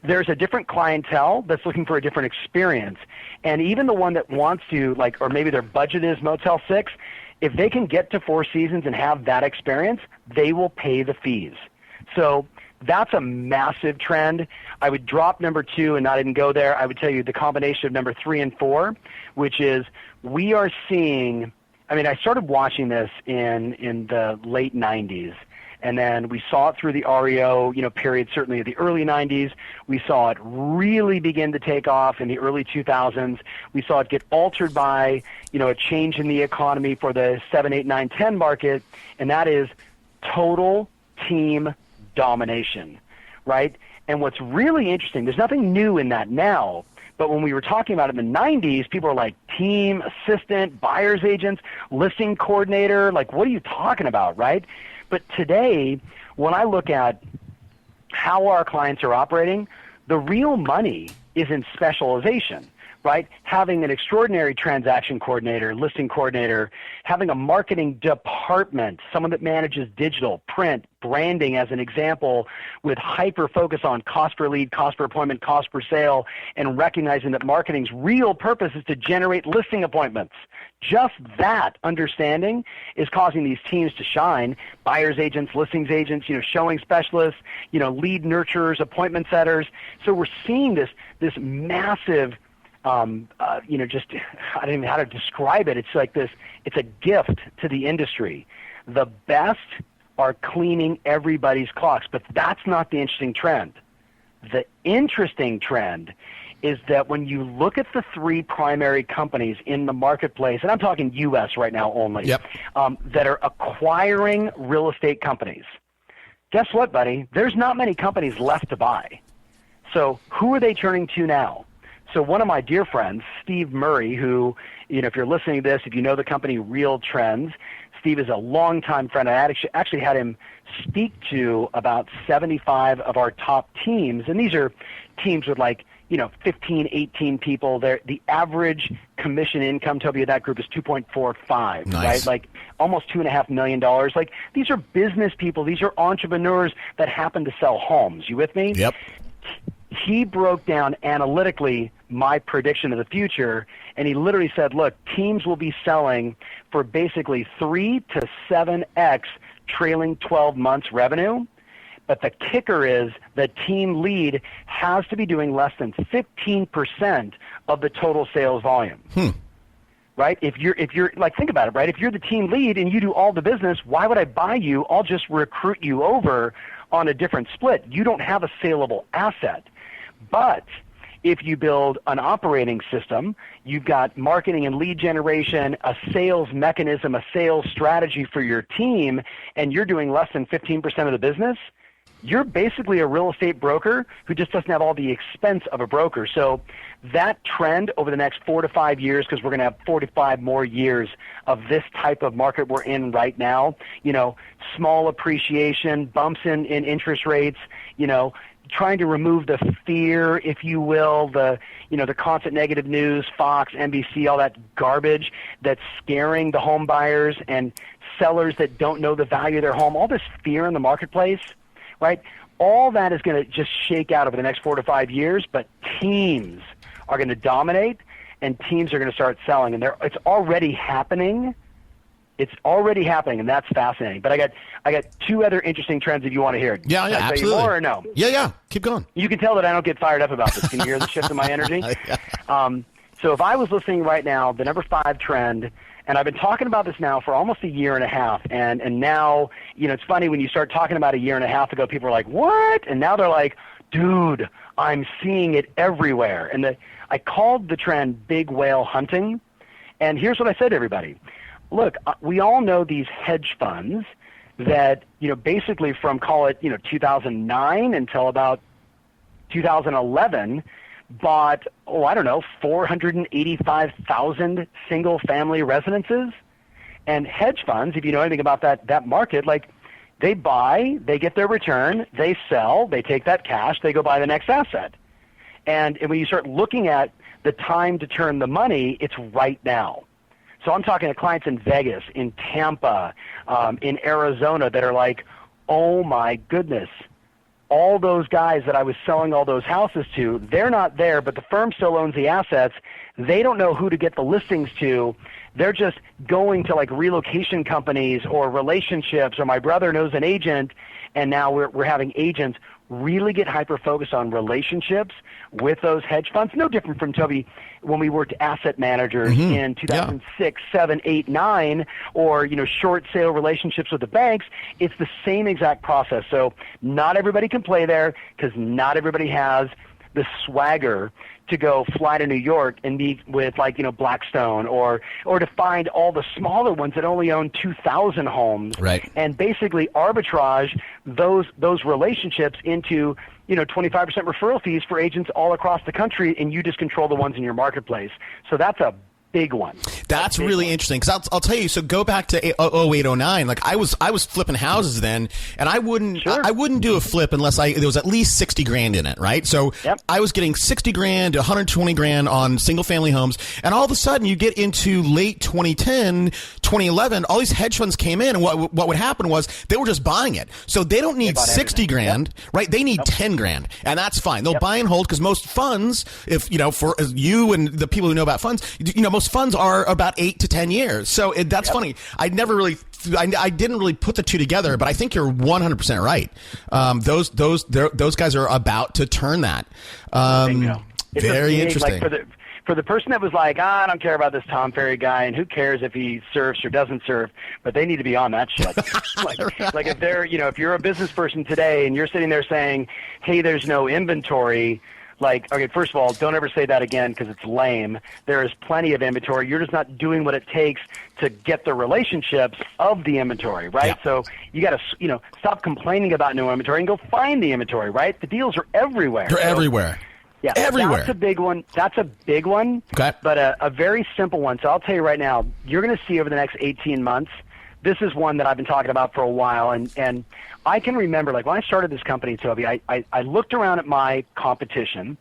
Speaker 3: there's a different clientele that's looking for a different experience. And even the one that wants to, like, or maybe their budget is Motel 6, if they can get to Four Seasons and have that experience, they will pay the fees. So that's a massive trend. I would drop number 2 and not even go there. I would tell you the combination of number 3 and 4, which is we are seeing, I mean, I started watching this in the late 90s. And then we saw it through the REO, period, certainly in the early 90s. We saw it really begin to take off in the early 2000s. We saw it get altered by, a change in the economy for the 7, 8, 9, 10 market, and that is total team domination, right? And what's really interesting, there's nothing new in that now, but when we were talking about it in the 90s, people were like team, assistant, buyer's agents, listing coordinator, like, what are you talking about, right? But today, when I look at how our clients are operating, the real money is in specialization, right? Having an extraordinary transaction coordinator, listing coordinator, having a marketing department, someone that manages digital, print, branding as an example, with hyper focus on cost per lead, cost per appointment, cost per sale, and recognizing that marketing's real purpose is to generate listing appointments. Just that understanding is causing these teams to shine. Buyers agents, listings agents, showing specialists, lead nurturers, appointment setters. So we're seeing this massive, just, I don't even know how to describe it. It's like this, it's a gift to the industry. The best are cleaning everybody's clocks, but that's not the interesting trend. The interesting trend is that when you look at the 3 primary companies in the marketplace, and I'm talking U.S. right now only,
Speaker 1: yep.
Speaker 3: That are acquiring real estate companies, guess what, buddy? There's not many companies left to buy. So who are they turning to now? So one of my dear friends, Steve Murray, who, if you're listening to this, if you know the company Real Trends, Steve is a longtime friend. I actually had him speak to about 75 of our top teams, and these are teams with 15, 18 people. The average commission income, Toby, of that group is 2.45,
Speaker 1: nice.
Speaker 3: Right? Like almost $2.5 million. Like these are business people. These are entrepreneurs that happen to sell homes. You with me?
Speaker 1: Yep.
Speaker 3: He broke down analytically my prediction of the future, and he literally said, look, teams will be selling for basically 3 to 7x trailing 12 months revenue. But the kicker is the team lead has to be doing less than 15% of the total sales volume. Right? If you're like, think about it, right? If you're the team lead and you do all the business, why would I buy you? I'll just recruit you over on a different split. You don't have a saleable asset. But if you build an operating system, you've got marketing and lead generation, a sales mechanism, a sales strategy for your team, and you're doing less than 15% of the business, you're basically a real estate broker who just doesn't have all the expense of a broker. So that trend over the next 4 to 5 years, because we're going to have 45 more years of this type of market we're in right now, small appreciation, bumps in interest rates, trying to remove the fear, if you will, the constant negative news, Fox, NBC, all that garbage that's scaring the home buyers and sellers that don't know the value of their home, all this fear in the marketplace, right? All that is going to just shake out over the next 4 to 5 years, but teams are going to dominate and teams are going to start selling. And it's already happening. It's already happening, and that's fascinating. But I got 2 other interesting trends if you want to hear.
Speaker 1: Yeah,
Speaker 3: Can I
Speaker 1: absolutely.
Speaker 3: tell you more or no?
Speaker 1: Yeah. Keep going.
Speaker 3: You can tell that I don't get fired up about this. Can you hear the shift in my energy?
Speaker 1: Yeah.
Speaker 3: So if I was listening right now, the number 5 trend, and I've been talking about this now for almost a year and a half, and now, it's funny when you start talking about a year and a half ago, people are like, what? And now they're like, dude, I'm seeing it everywhere. And I called the trend big whale hunting, and here's what I said to everybody. look, we all know these hedge funds that, basically from, call it, 2009 until about 2011, bought, 485,000 single-family residences. And hedge funds, if you know anything about that market, like, they buy, they get their return, they sell, they take that cash, they go buy the next asset. And when you start looking at the time to turn the money, it's right now. So I'm talking to clients in Vegas, in Tampa, in Arizona that are like, oh my goodness, all those guys that I was selling all those houses to, they're not there, but the firm still owns the assets. They don't know who to get the listings to. They're just going to like relocation companies or relationships, or my brother knows an agent, and now we're having agents really get hyper-focused on relationships with those hedge funds. No different from, Toby, when we worked asset managers in 2006, 7, 8, 9, or, short sale relationships with the banks. It's the same exact process. So not everybody can play there because not everybody has the swagger to go fly to New York and meet with Blackstone or to find all the smaller ones that only own 2,000 homes,
Speaker 1: right,
Speaker 3: and basically arbitrage those relationships into 25% referral fees for agents all across the country, and you just control the ones in your marketplace. So that's a big one.
Speaker 1: That's really interesting, because I'll tell you. So go back to 08, 09. Like I was flipping houses then, and I wouldn't do a flip unless there was at least 60 grand in it, right? So I was getting 60 grand to 120 grand on single family homes, and all of a sudden you get into late 2010, 2011, all these hedge funds came in, and what would happen was they were just buying it. So they don't need 60 grand, right? They need 10 grand, and that's fine. They'll buy and hold, because most funds, if for you and the people who know about funds, most funds are about 8 to 10 years. So that's funny. I didn't really put the two together, but I think you're 100% right. Those guys are about to turn that. Very interesting.
Speaker 3: Like for the person that was like, I don't care about this Tom Ferry guy, and who cares if he surfs or doesn't surf, but they need to be on that shit. like if they're, if you're a business person today and you're sitting there saying, hey, there's no inventory. Like, okay, first of all, don't ever say that again because it's lame. There is plenty of inventory. You're just not doing what it takes to get the relationships of the inventory, right?
Speaker 1: Yeah.
Speaker 3: So you got to, stop complaining about no inventory and go find the inventory, right? The deals are everywhere.
Speaker 1: They're everywhere.
Speaker 3: Yeah,
Speaker 1: everywhere.
Speaker 3: That's a big one. Okay. But a very simple one. So I'll tell you right now, you're going to see over the next 18 months, this is one that I've been talking about for a while, and I can remember, like, when I started this company, Toby, I looked around at my competition,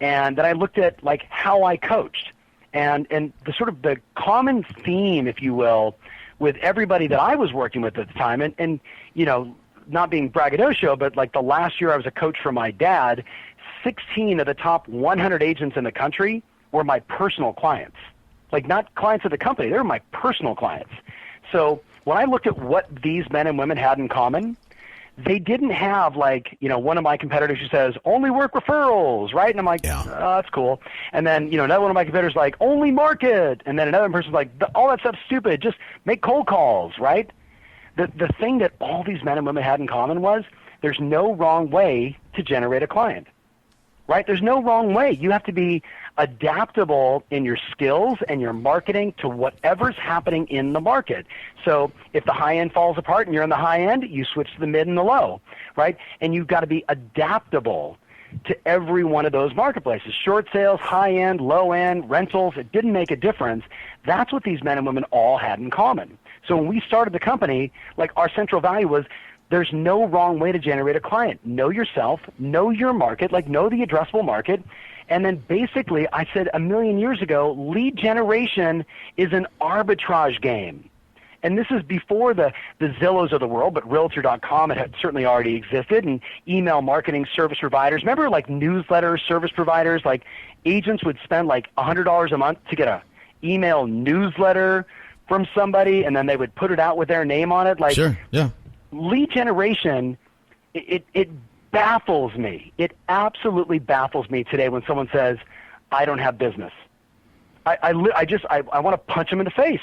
Speaker 3: and then I looked at, like, how I coached. And the sort of the common theme, if you will, with everybody that I was working with at the time, and not being braggadocio, but, like, the last year I was a coach for my dad, 16 of the top 100 agents in the country were my personal clients. Like, not clients of the company. They were my personal clients. So when I looked at what these men and women had in common, they didn't have, like, one of my competitors who says, only work referrals, right? And I'm like, oh, that's cool. And then, another one of my competitors like, only market. And then another person's like, all that stuff's stupid. Just make cold calls, right? The thing that all these men and women had in common was there's no wrong way to generate a client, right? There's no wrong way. You have to be adaptable in your skills and your marketing to whatever's happening in the market. So if the high end falls apart and you're in the high end, you switch to the mid and the low, right? And you've got to be adaptable to every one of those marketplaces. Short sales, high end, low end, rentals, it didn't make a difference. That's what these men and women all had in common. So when we started the company, like, our central value was there's no wrong way to generate a client. Know yourself, know your market, like, know the addressable market. And then basically, I said a million years ago, lead generation is an arbitrage game. And this is before the Zillows of the world, but Realtor.com, it had certainly already existed, and email marketing service providers. Remember, like, newsletter service providers? Like, agents would spend like $100 a month to get a email newsletter from somebody, and then they would put it out with their name on it. Like,
Speaker 1: sure, yeah.
Speaker 3: Lead generation, it baffles me. It absolutely baffles me today when someone says, I don't have business. I want to punch them in the face.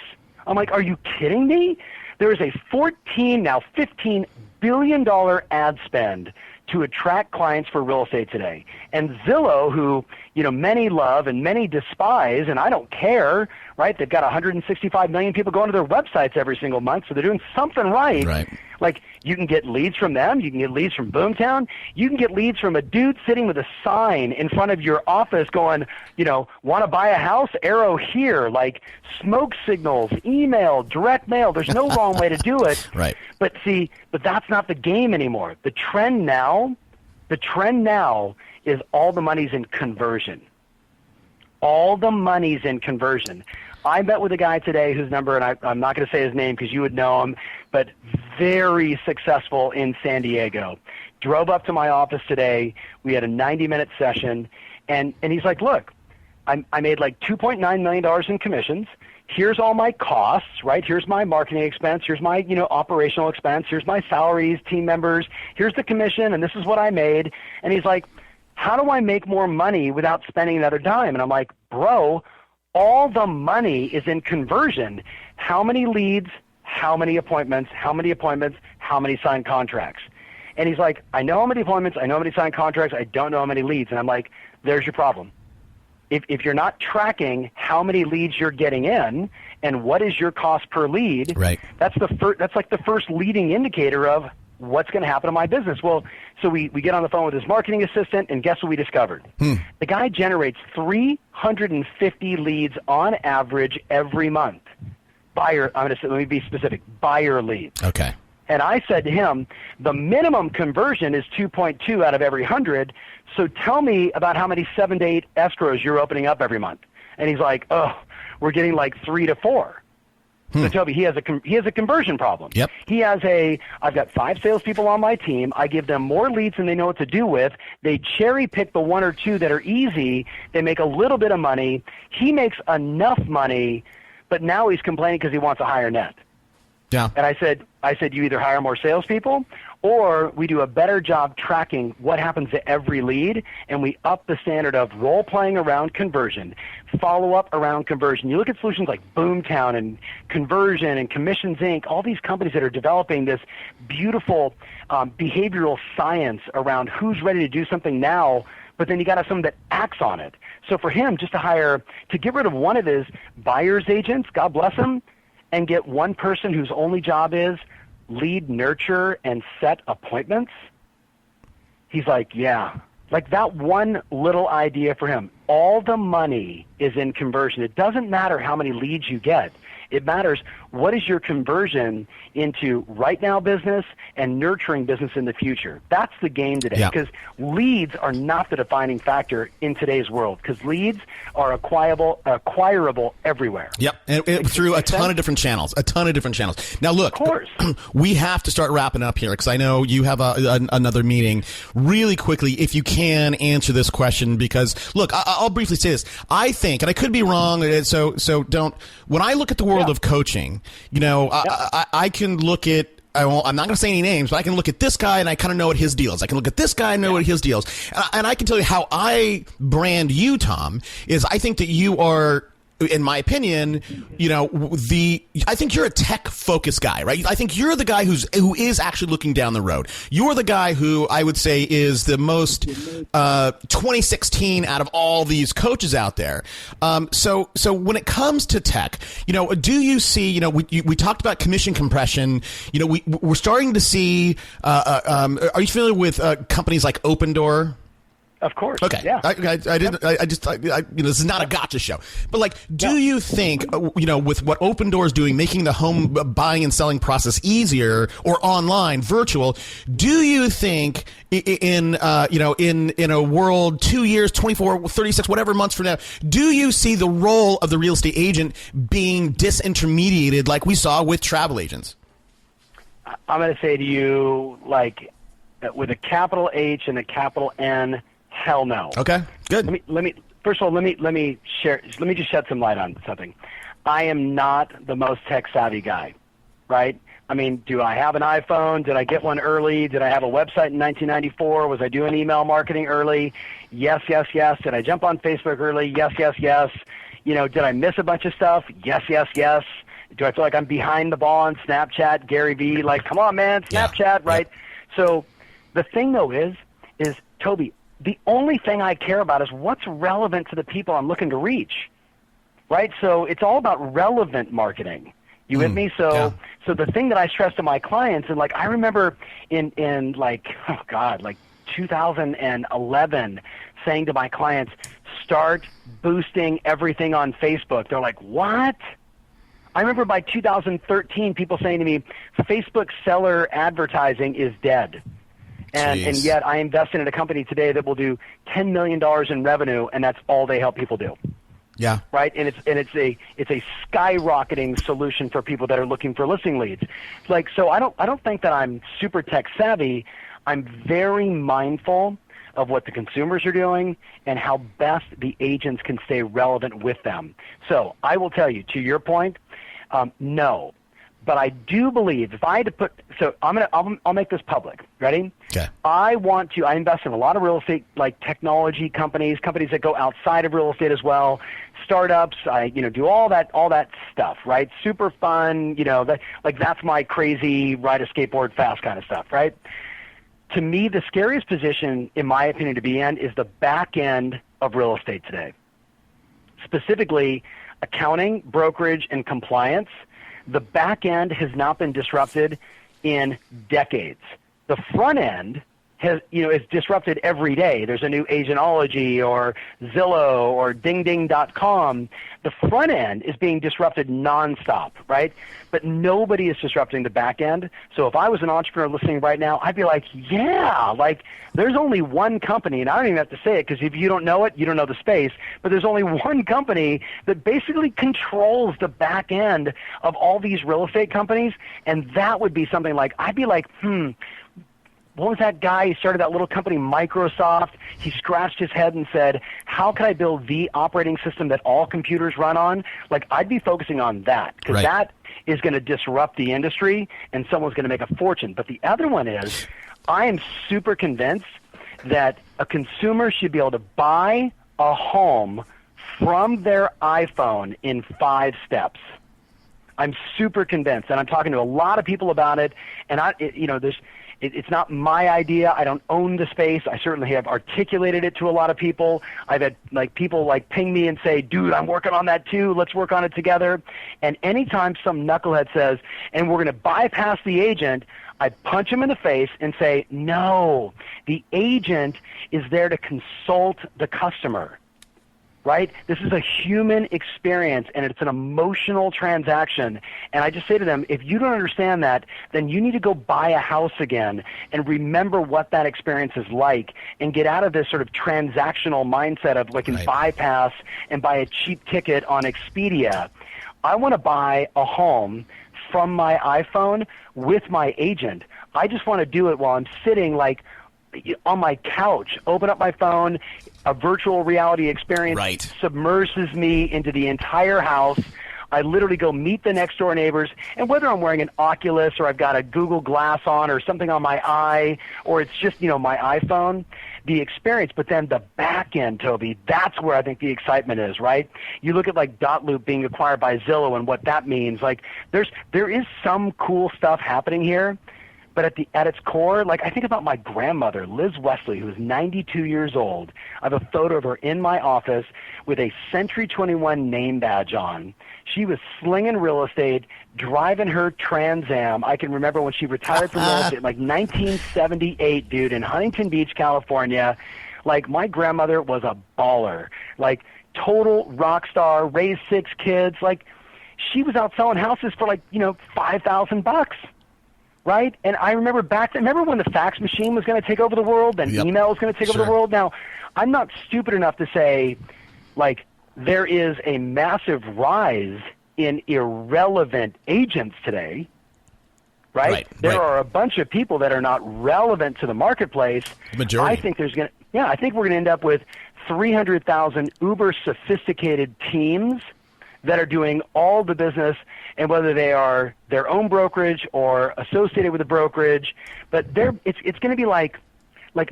Speaker 3: I'm like, are you kidding me? There is a $15 billion ad spend to attract clients for real estate today. And Zillow, who, many love and many despise, and I don't care, right? They've got 165 million people going to their websites every single month, so they're doing something right.
Speaker 1: Right.
Speaker 3: Like, you can get leads from them. You can get leads from Boomtown. You can get leads from a dude sitting with a sign in front of your office going, want to buy a house? Arrow here. Like, smoke signals, email, direct mail. There's no wrong way to do it.
Speaker 1: Right.
Speaker 3: But that's not the game anymore. The trend now is all the money's in conversion. All the money's in conversion. I met with a guy today whose number, and I'm not going to say his name because you would know him, but very successful in San Diego. Drove up to my office today. We had a 90-minute session, and he's like, look, I made like $2.9 million in commissions. Here's all my costs, right? Here's my marketing expense. Here's my, operational expense. Here's my salaries, team members. Here's the commission, and this is what I made. And he's like, how do I make more money without spending another dime? And I'm like, bro, all the money is in conversion. How many leads, how many appointments, how many signed contracts? And he's like, I know how many appointments, I know how many signed contracts, I don't know how many leads. And I'm like, there's your problem. If you're not tracking how many leads you're getting in and what is your cost per lead,
Speaker 1: right,
Speaker 3: that's like the first leading indicator of what's going to happen to my business. Well, so we get on the phone with his marketing assistant, and guess what we discovered? The guy generates 350 leads on average every month. Let me be specific, buyer leads.
Speaker 1: Okay.
Speaker 3: And I said to him, the minimum conversion is 2.2 out of every 100, so tell me about how many 7 to 8 escrows you're opening up every month. And he's like, oh, we're getting like 3 to 4. So Toby, he has a conversion problem.
Speaker 1: Yep.
Speaker 3: I've got 5 salespeople on my team. I give them more leads than they know what to do with. They cherry pick the 1 or 2 that are easy. They make a little bit of money. He makes enough money, but now he's complaining because he wants a higher net.
Speaker 1: Yeah.
Speaker 3: And I said, you either hire more salespeople or we do a better job tracking what happens to every lead, and we up the standard of role-playing around conversion, follow-up around conversion. You look at solutions like Boomtown and Conversion and Commissions Inc., all these companies that are developing this beautiful behavioral science around who's ready to do something now, but then you got to have someone that acts on it. So for him, just to get rid of one of his buyer's agents, God bless him, and get one person whose only job is lead, nurture, and set appointments, he's like, yeah. Like that one little idea for him. All the money is in conversion. It doesn't matter how many leads you get. It matters what is your conversion into right now business and nurturing business in the future. That's the game today, because leads are not the defining factor in today's world, because leads are acquirable everywhere.
Speaker 1: Yep, and through a ton of different channels. Now, look,
Speaker 3: of course,
Speaker 1: we have to start wrapping up here because I know you have another meeting. Really quickly, if you can answer this question, because look, I'll briefly say this. I think, and I could be wrong, so don't. When I look at the world of coaching, I can look at. I'm not going to say any names, but I can look at this guy and I kind of know what his deal is. I can look at this guy and know what his deal is. And I can tell you how I brand you, Tom, is I think that you are, in my opinion, I think you're a tech-focused guy, right? I think you're the guy who is actually looking down the road. You're the guy who I would say is the most 2016 out of all these coaches out there. So when it comes to tech, do you see? We talked about commission compression. We're starting to see. Are you familiar with companies like Open Door?
Speaker 3: Of course.
Speaker 1: Okay.
Speaker 3: Yeah.
Speaker 1: This is not a gotcha show. But do you think, with what Open Door is doing, making the home buying and selling process easier or online, virtual, do you think in a world 2 years, 24, 36, whatever months from now, do you see the role of the real estate agent being disintermediated like we saw with travel agents?
Speaker 3: I'm going to say to you, with a capital H and a capital N, hell no.
Speaker 1: Okay, good.
Speaker 3: Let me first of all, let me just shed some light on something. I am not the most tech savvy guy, right? I mean, do I have an iPhone? Did I get one early? Did I have a website in 1994? Was I doing email marketing early? Yes, yes, yes. Did I jump on Facebook early? Yes, yes, yes. Did I miss a bunch of stuff? Yes, yes, yes. Do I feel like I'm behind the ball on Snapchat, Gary Vee? Come on, man, Snapchat, right? Yep. So the thing, though, is Toby, the only thing I care about is what's relevant to the people I'm looking to reach. right? So it's all about relevant marketing. You with me? So the thing that I stress to my clients, and like I remember in like, oh God, like 2011 saying to my clients, start boosting everything on Facebook. They're like, what? I remember by 2013 people saying to me, Facebook seller advertising is dead. And yet I invest in a company today that will do $10 million in revenue, and that's all they help people do.
Speaker 1: Yeah.
Speaker 3: Right. And it's a skyrocketing solution for people that are looking for listing leads. Like, so I don't think that I'm super tech savvy. I'm very mindful of what the consumers are doing and how best the agents can stay relevant with them. So I will tell you, to your point, no. But I do believe if I had to put, so I'll make this public. Ready?
Speaker 1: Okay.
Speaker 3: I invest in a lot of real estate, like technology companies that go outside of real estate as well, startups. I do all that stuff, right? Super fun. That's my crazy ride a skateboard fast kind of stuff, right? To me, the scariest position, in my opinion, to be in is the back end of real estate today. Specifically, accounting, brokerage, and compliance. The back end has not been disrupted in decades. The front end is disrupted every day. There's a new Agentology or Zillow or DingDing.com. The front end is being disrupted nonstop, right? But nobody is disrupting the back end. So if I was an entrepreneur listening right now, I'd be like, yeah, like there's only one company, and I don't even have to say it because if you don't know it, you don't know the space, but there's only one company that basically controls the back end of all these real estate companies, and that would be something like, I'd be like, what was that guy? He started that little company, Microsoft. He scratched his head and said, how can I build the operating system that all computers run on? Like, I'd be focusing on that because that is going to disrupt the industry and someone's going to make a fortune. But the other one is, I am super convinced that a consumer should be able to buy a home from their iPhone in 5 steps. I'm super convinced, and I'm talking to a lot of people about it, and it's not my idea. I don't own the space. I certainly have articulated it to a lot of people. I've had people ping me and say, dude, I'm working on that too. Let's work on it together. And anytime some knucklehead says, and we're going to bypass the agent, I punch him in the face and say, no, the agent is there to consult the customer. Right? This is a human experience, and it's an emotional transaction. And I just say to them, if you don't understand that, then you need to go buy a house again and remember what that experience is like and get out of this sort of transactional mindset of bypass and buy a cheap ticket on Expedia. I want to buy a home from my iPhone with my agent. I just want to do it while I'm sitting on my couch, open up my phone, a virtual reality experience submerses me into the entire house. I literally go meet the next door neighbors, and whether I'm wearing an Oculus or I've got a Google Glass on or something on my eye or it's just, my iPhone, the experience, but then the back end, Toby, that's where I think the excitement is, right? You look at Dotloop being acquired by Zillow and what that means. There is some cool stuff happening here. But at its core, I think about my grandmother, Liz Wesley, who is 92 years old. I have a photo of her in my office with a Century 21 name badge on. She was slinging real estate, driving her Trans Am. I can remember when she retired from real estate, 1978, dude, in Huntington Beach, California. My grandmother was a baller, total rock star, raised 6 kids. She was out selling houses for $5,000. Right? And I remember remember when the fax machine was going to take over the world and email was going to take over the world? Now, I'm not stupid enough to say, there is a massive rise in irrelevant agents today, right? There are a bunch of people that are not relevant to the marketplace.
Speaker 1: Majority.
Speaker 3: I think I think we're going to end up with 300,000 uber sophisticated teams that are doing all the business, and whether they are their own brokerage or associated with a brokerage, but it's going to be like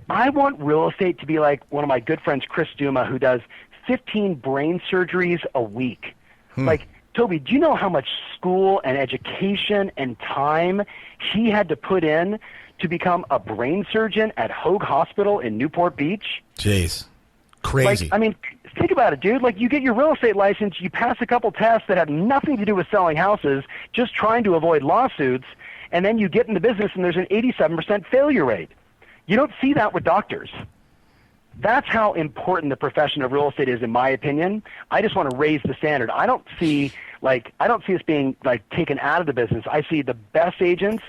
Speaker 3: I want real estate to be like one of my good friends, Chris Duma, who does 15 brain surgeries a week. Toby, do you know how much school and education and time he had to put in to become a brain surgeon at Hoag Hospital in Newport Beach?
Speaker 1: Jeez. Crazy.
Speaker 3: think about it, dude. Like, you get your real estate license, you pass a couple tests that have nothing to do with selling houses, just trying to avoid lawsuits, and then you get in the business and there's an 87% failure rate. You don't see that with doctors. That's how important the profession of real estate is, in my opinion. I just want to raise the standard. I don't see us being like taken out of the business. I see the best agents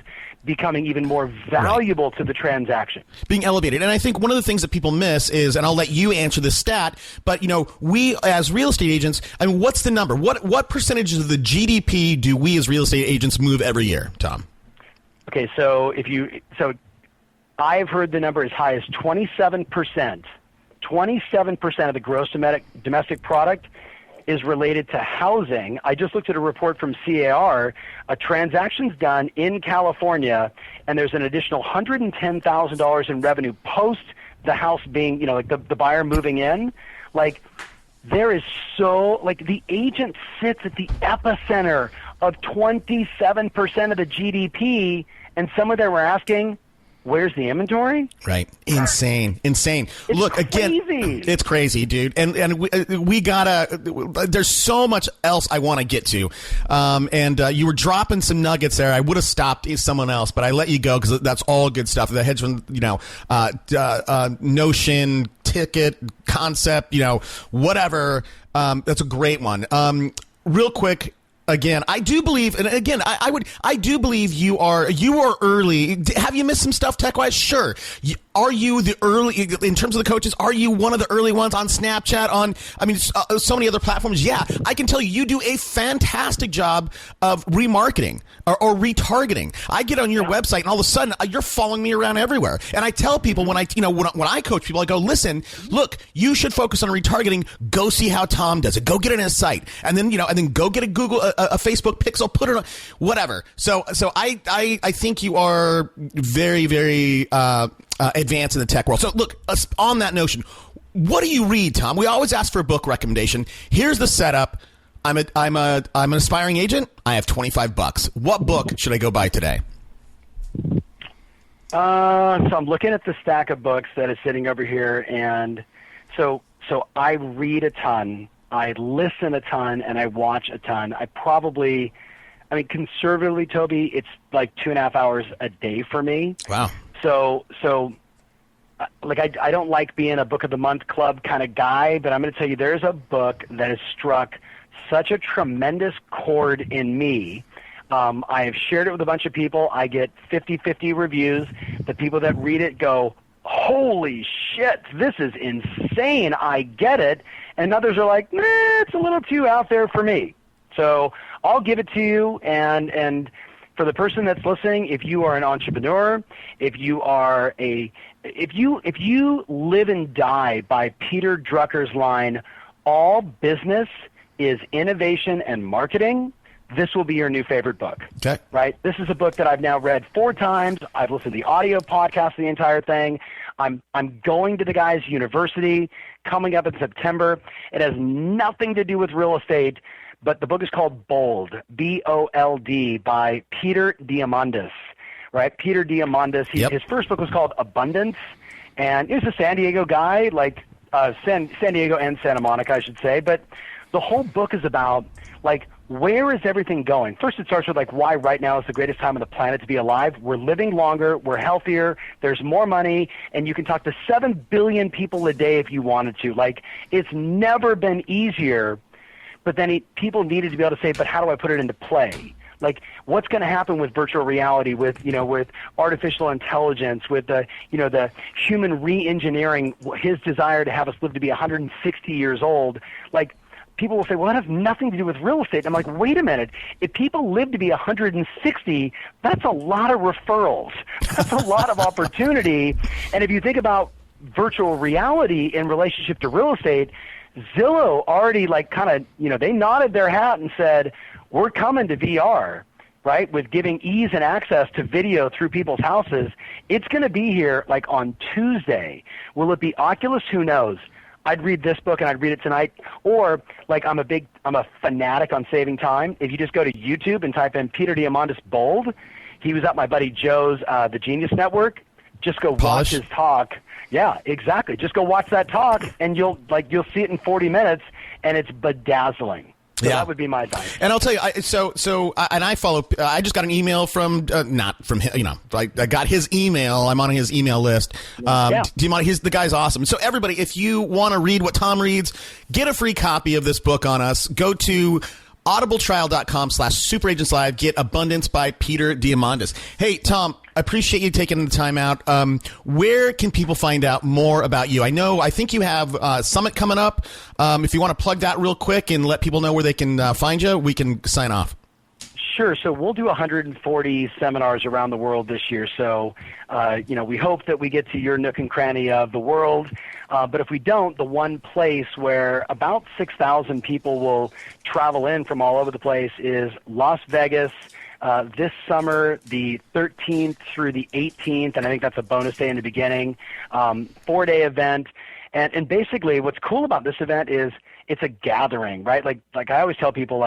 Speaker 3: becoming even more valuable to the transaction.
Speaker 1: Being elevated. And I think one of the things that people miss is, and I'll let you answer this stat, but we as real estate agents, I mean, what's the number? What percentage of the GDP do we as real estate agents move every year, Tom?
Speaker 3: Okay, so I've heard the number as high as 27%. 27% of the gross domestic product is related to housing. I just looked at a report from CAR. A transaction's done in California, and there's an additional $110,000 in revenue post the house being, like the buyer moving in. Like, there is the agent sits at the epicenter of 27% of the GDP, and some of them were asking, where's the inventory?
Speaker 1: Right. Insane. Look,
Speaker 3: crazy.
Speaker 1: Again, it's crazy, dude. And we gotta, there's so much else I want to get to. And you were dropping some nuggets there. I would have stopped someone else, but I let you go because that's all good stuff. The hedge fund, notion, ticket, concept, whatever. That's a great one. Real quick. Again, I do believe, and again, I do believe you are early. Have you missed some stuff tech-wise? Sure. Are you the early, in terms of the coaches, are you one of the early ones on Snapchat, so many other platforms? Yeah, I can tell you do a fantastic job of remarketing or retargeting. I get on your website and all of a sudden you're following me around everywhere. And I tell people when I coach people, I go, listen, look, you should focus on retargeting. Go see how Tom does it. Go get it in his site. And then, and then go get a Google, a Facebook pixel, put it on, whatever. So I think you are very, very, advance in the tech world. So look, on that notion, what do you read, Tom? We always ask for a book recommendation. Here's the setup. I'm an aspiring agent. I have $25. What book should I go buy today?
Speaker 3: So I'm looking at the stack of books that is sitting over here, and so I read a ton, I listen a ton, and I watch a ton. Conservatively, Toby, it's like 2.5 hours a day for me.
Speaker 1: Wow.
Speaker 3: So I don't like being a book of the month club kind of guy, but I'm going to tell you there's a book that has struck such a tremendous chord in me. I have shared it with a bunch of people. I get 50-50 reviews. The people that read it go, holy shit, this is insane. I get it. And others are like, nah, it's a little too out there for me. So I'll give it to you, and for the person that's listening, if you are an entrepreneur, if you live and die by Peter Drucker's line, all business is innovation and marketing, this will be your new favorite book.
Speaker 1: Okay.
Speaker 3: Right? This is a book that I've now read 4 times. I've listened to the audio podcast, the entire thing. I'm going to the guy's university coming up in September. It has nothing to do with real estate, but the book is called Bold, B-O-L-D, by Peter Diamandis, right? Peter Diamandis, his first book was called Abundance, and he was a San Diego guy, like San Diego and Santa Monica, I should say, but the whole book is about, where is everything going? First, it starts with, why right now is the greatest time on the planet to be alive. We're living longer, we're healthier, there's more money, and you can talk to 7 billion people a day if you wanted to. It's never been easier. But then people needed to be able to say, but how do I put it into play? What's going to happen with virtual reality, with artificial intelligence, with the human re-engineering, his desire to have us live to be 160 years old? People will say, well, that has nothing to do with real estate. And I'm like, wait a minute. If people live to be 160, that's a lot of referrals. That's a lot of opportunity. And if you think about virtual reality in relationship to real estate, Zillow already they nodded their hat and said, we're coming to VR, right, with giving ease and access to video through people's houses. It's going to be here on Tuesday. Will it be Oculus? Who knows? I'd read this book and I'd read it tonight. Or I'm a fanatic on saving time. If you just go to YouTube and type in Peter Diamandis Bold, he was at my buddy Joe's The Genius Network. just go
Speaker 1: Polish?
Speaker 3: watch his talk. Yeah, exactly. Just go watch that talk, and you'll see it in 40 minutes, and it's bedazzling. So that would be my advice.
Speaker 1: And I'll tell you, I follow. I just got an email from not from him. I got his email. I'm on his email list. Do you mind? The guy's awesome. So everybody, if you want to read what Tom reads, get a free copy of this book on us. Go to audibletrial.com/superagentslive. Get Abundance by Peter Diamandis. Hey, Tom, I appreciate you taking the time out. Where can people find out more about you? I think you have a summit coming up. If you want to plug that real quick and let people know where they can find you, we can sign off.
Speaker 3: Sure. So we'll do 140 seminars around the world this year. So, we hope that we get to your nook and cranny of the world. But if we don't, the one place where about 6,000 people will travel in from all over the place is Las Vegas this summer, the 13th through the 18th, and I think that's a bonus day in the beginning, 4-day event. And basically what's cool about this event is it's a gathering, right? Like I always tell people,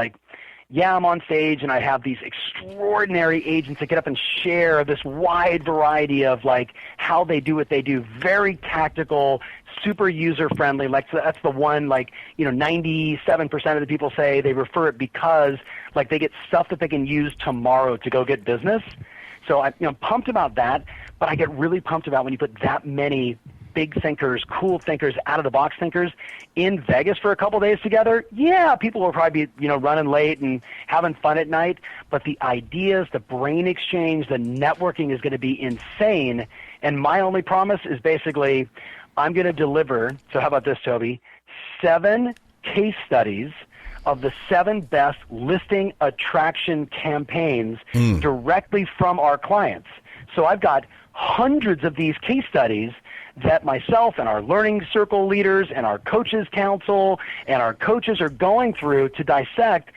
Speaker 3: yeah, I'm on stage and I have these extraordinary agents that get up and share this wide variety of how they do what they do. Very tactical, super user friendly. That's the one 97% of the people say they refer it because they get stuff that they can use tomorrow to go get business. So I'm pumped about that, but I get really pumped about when you put that many big thinkers, cool thinkers, out-of-the-box thinkers in Vegas for a couple days together. Yeah, people will probably be, running late and having fun at night, but the ideas, the brain exchange, the networking is going to be insane, and my only promise is basically I'm going to deliver, so how about this, Toby, 7 case studies of the 7 best listing attraction campaigns directly from our clients. So I've got hundreds of these case studies that myself and our learning circle leaders and our coaches council and our coaches are going through to dissect,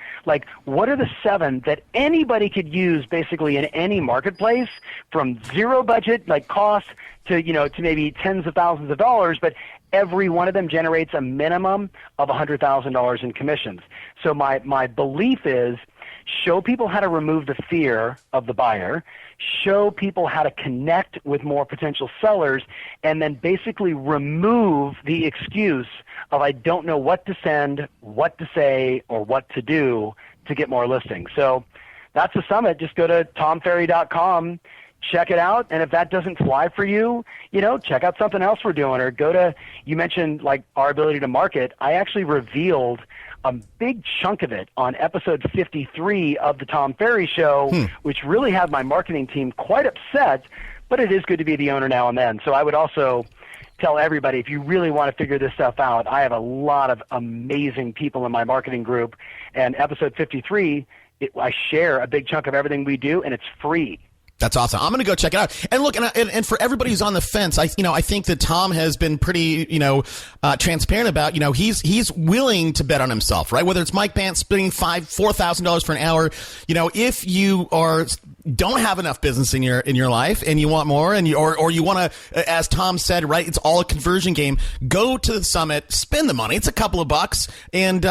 Speaker 3: what are the 7 that anybody could use basically in any marketplace, from zero budget, cost, to, to maybe tens of thousands of dollars, but every one of them generates a minimum of $100,000 in commissions. So my belief is, show people how to remove the fear of the buyer, show people how to connect with more potential sellers, and then basically remove the excuse of I don't know what to send, what to say, or what to do to get more listings. So that's the summit. Just go to tomferry.com, check it out, and if that doesn't fly for you, check out something else we're doing, or go to, you mentioned our ability to market. I actually revealed a big chunk of it on episode 53 of the Tom Ferry Show, which really had my marketing team quite upset, but it is good to be the owner now and then. So I would also tell everybody, if you really want to figure this stuff out, I have a lot of amazing people in my marketing group, and episode 53, I share a big chunk of everything we do, and it's free.
Speaker 1: That's awesome. I'm going to go check it out. And look, and for everybody who's on the fence, I think that Tom has been pretty, transparent about, he's willing to bet on himself, right? Whether it's Mike Pence spending $4,000 for an hour, if you don't have enough business in your life and you want more, and you want to, as Tom said, right, it's all a conversion game. Go to the summit, spend the money. It's a couple of bucks, and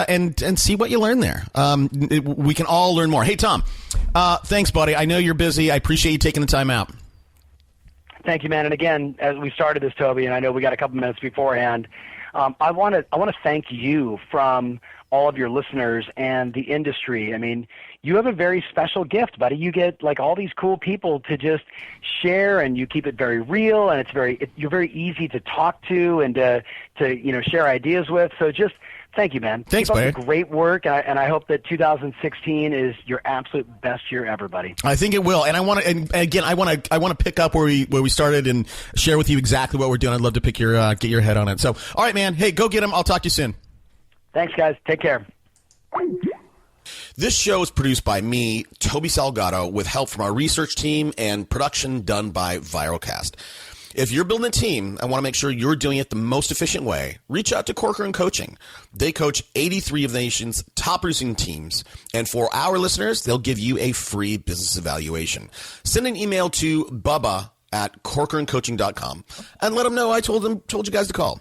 Speaker 1: see what you learn there. We can all learn more. Hey, Tom, thanks, buddy. I know you're busy. I appreciate you taking the time out.
Speaker 3: Thank you, man. And again, as we started this, Toby, and I know we got a couple minutes beforehand, I want to thank you from all of your listeners and the industry. I mean, you have a very special gift, buddy. You get all these cool people to just share, and you keep it very real, and you're very easy to talk to and to share ideas with. So just thank you, man.
Speaker 1: Thanks,
Speaker 3: Keep
Speaker 1: buddy.
Speaker 3: up the great work, and I hope that 2016 is your absolute best year ever, buddy.
Speaker 1: I think it will, and I want to pick up where we started and share with you exactly what we're doing. I'd love to get your head on it. So, all right, man. Hey, go get him. I'll talk to you soon.
Speaker 3: Thanks, guys. Take care.
Speaker 1: This show is produced by me, Toby Salgado, with help from our research team and production done by Viralcast. If you're building a team and want to make sure you're doing it the most efficient way, reach out to Corcoran Coaching. They coach 83 of the nation's top producing teams. And for our listeners, they'll give you a free business evaluation. Send an email to Bubba at CorcoranCoaching.com and let them know I told you guys to call.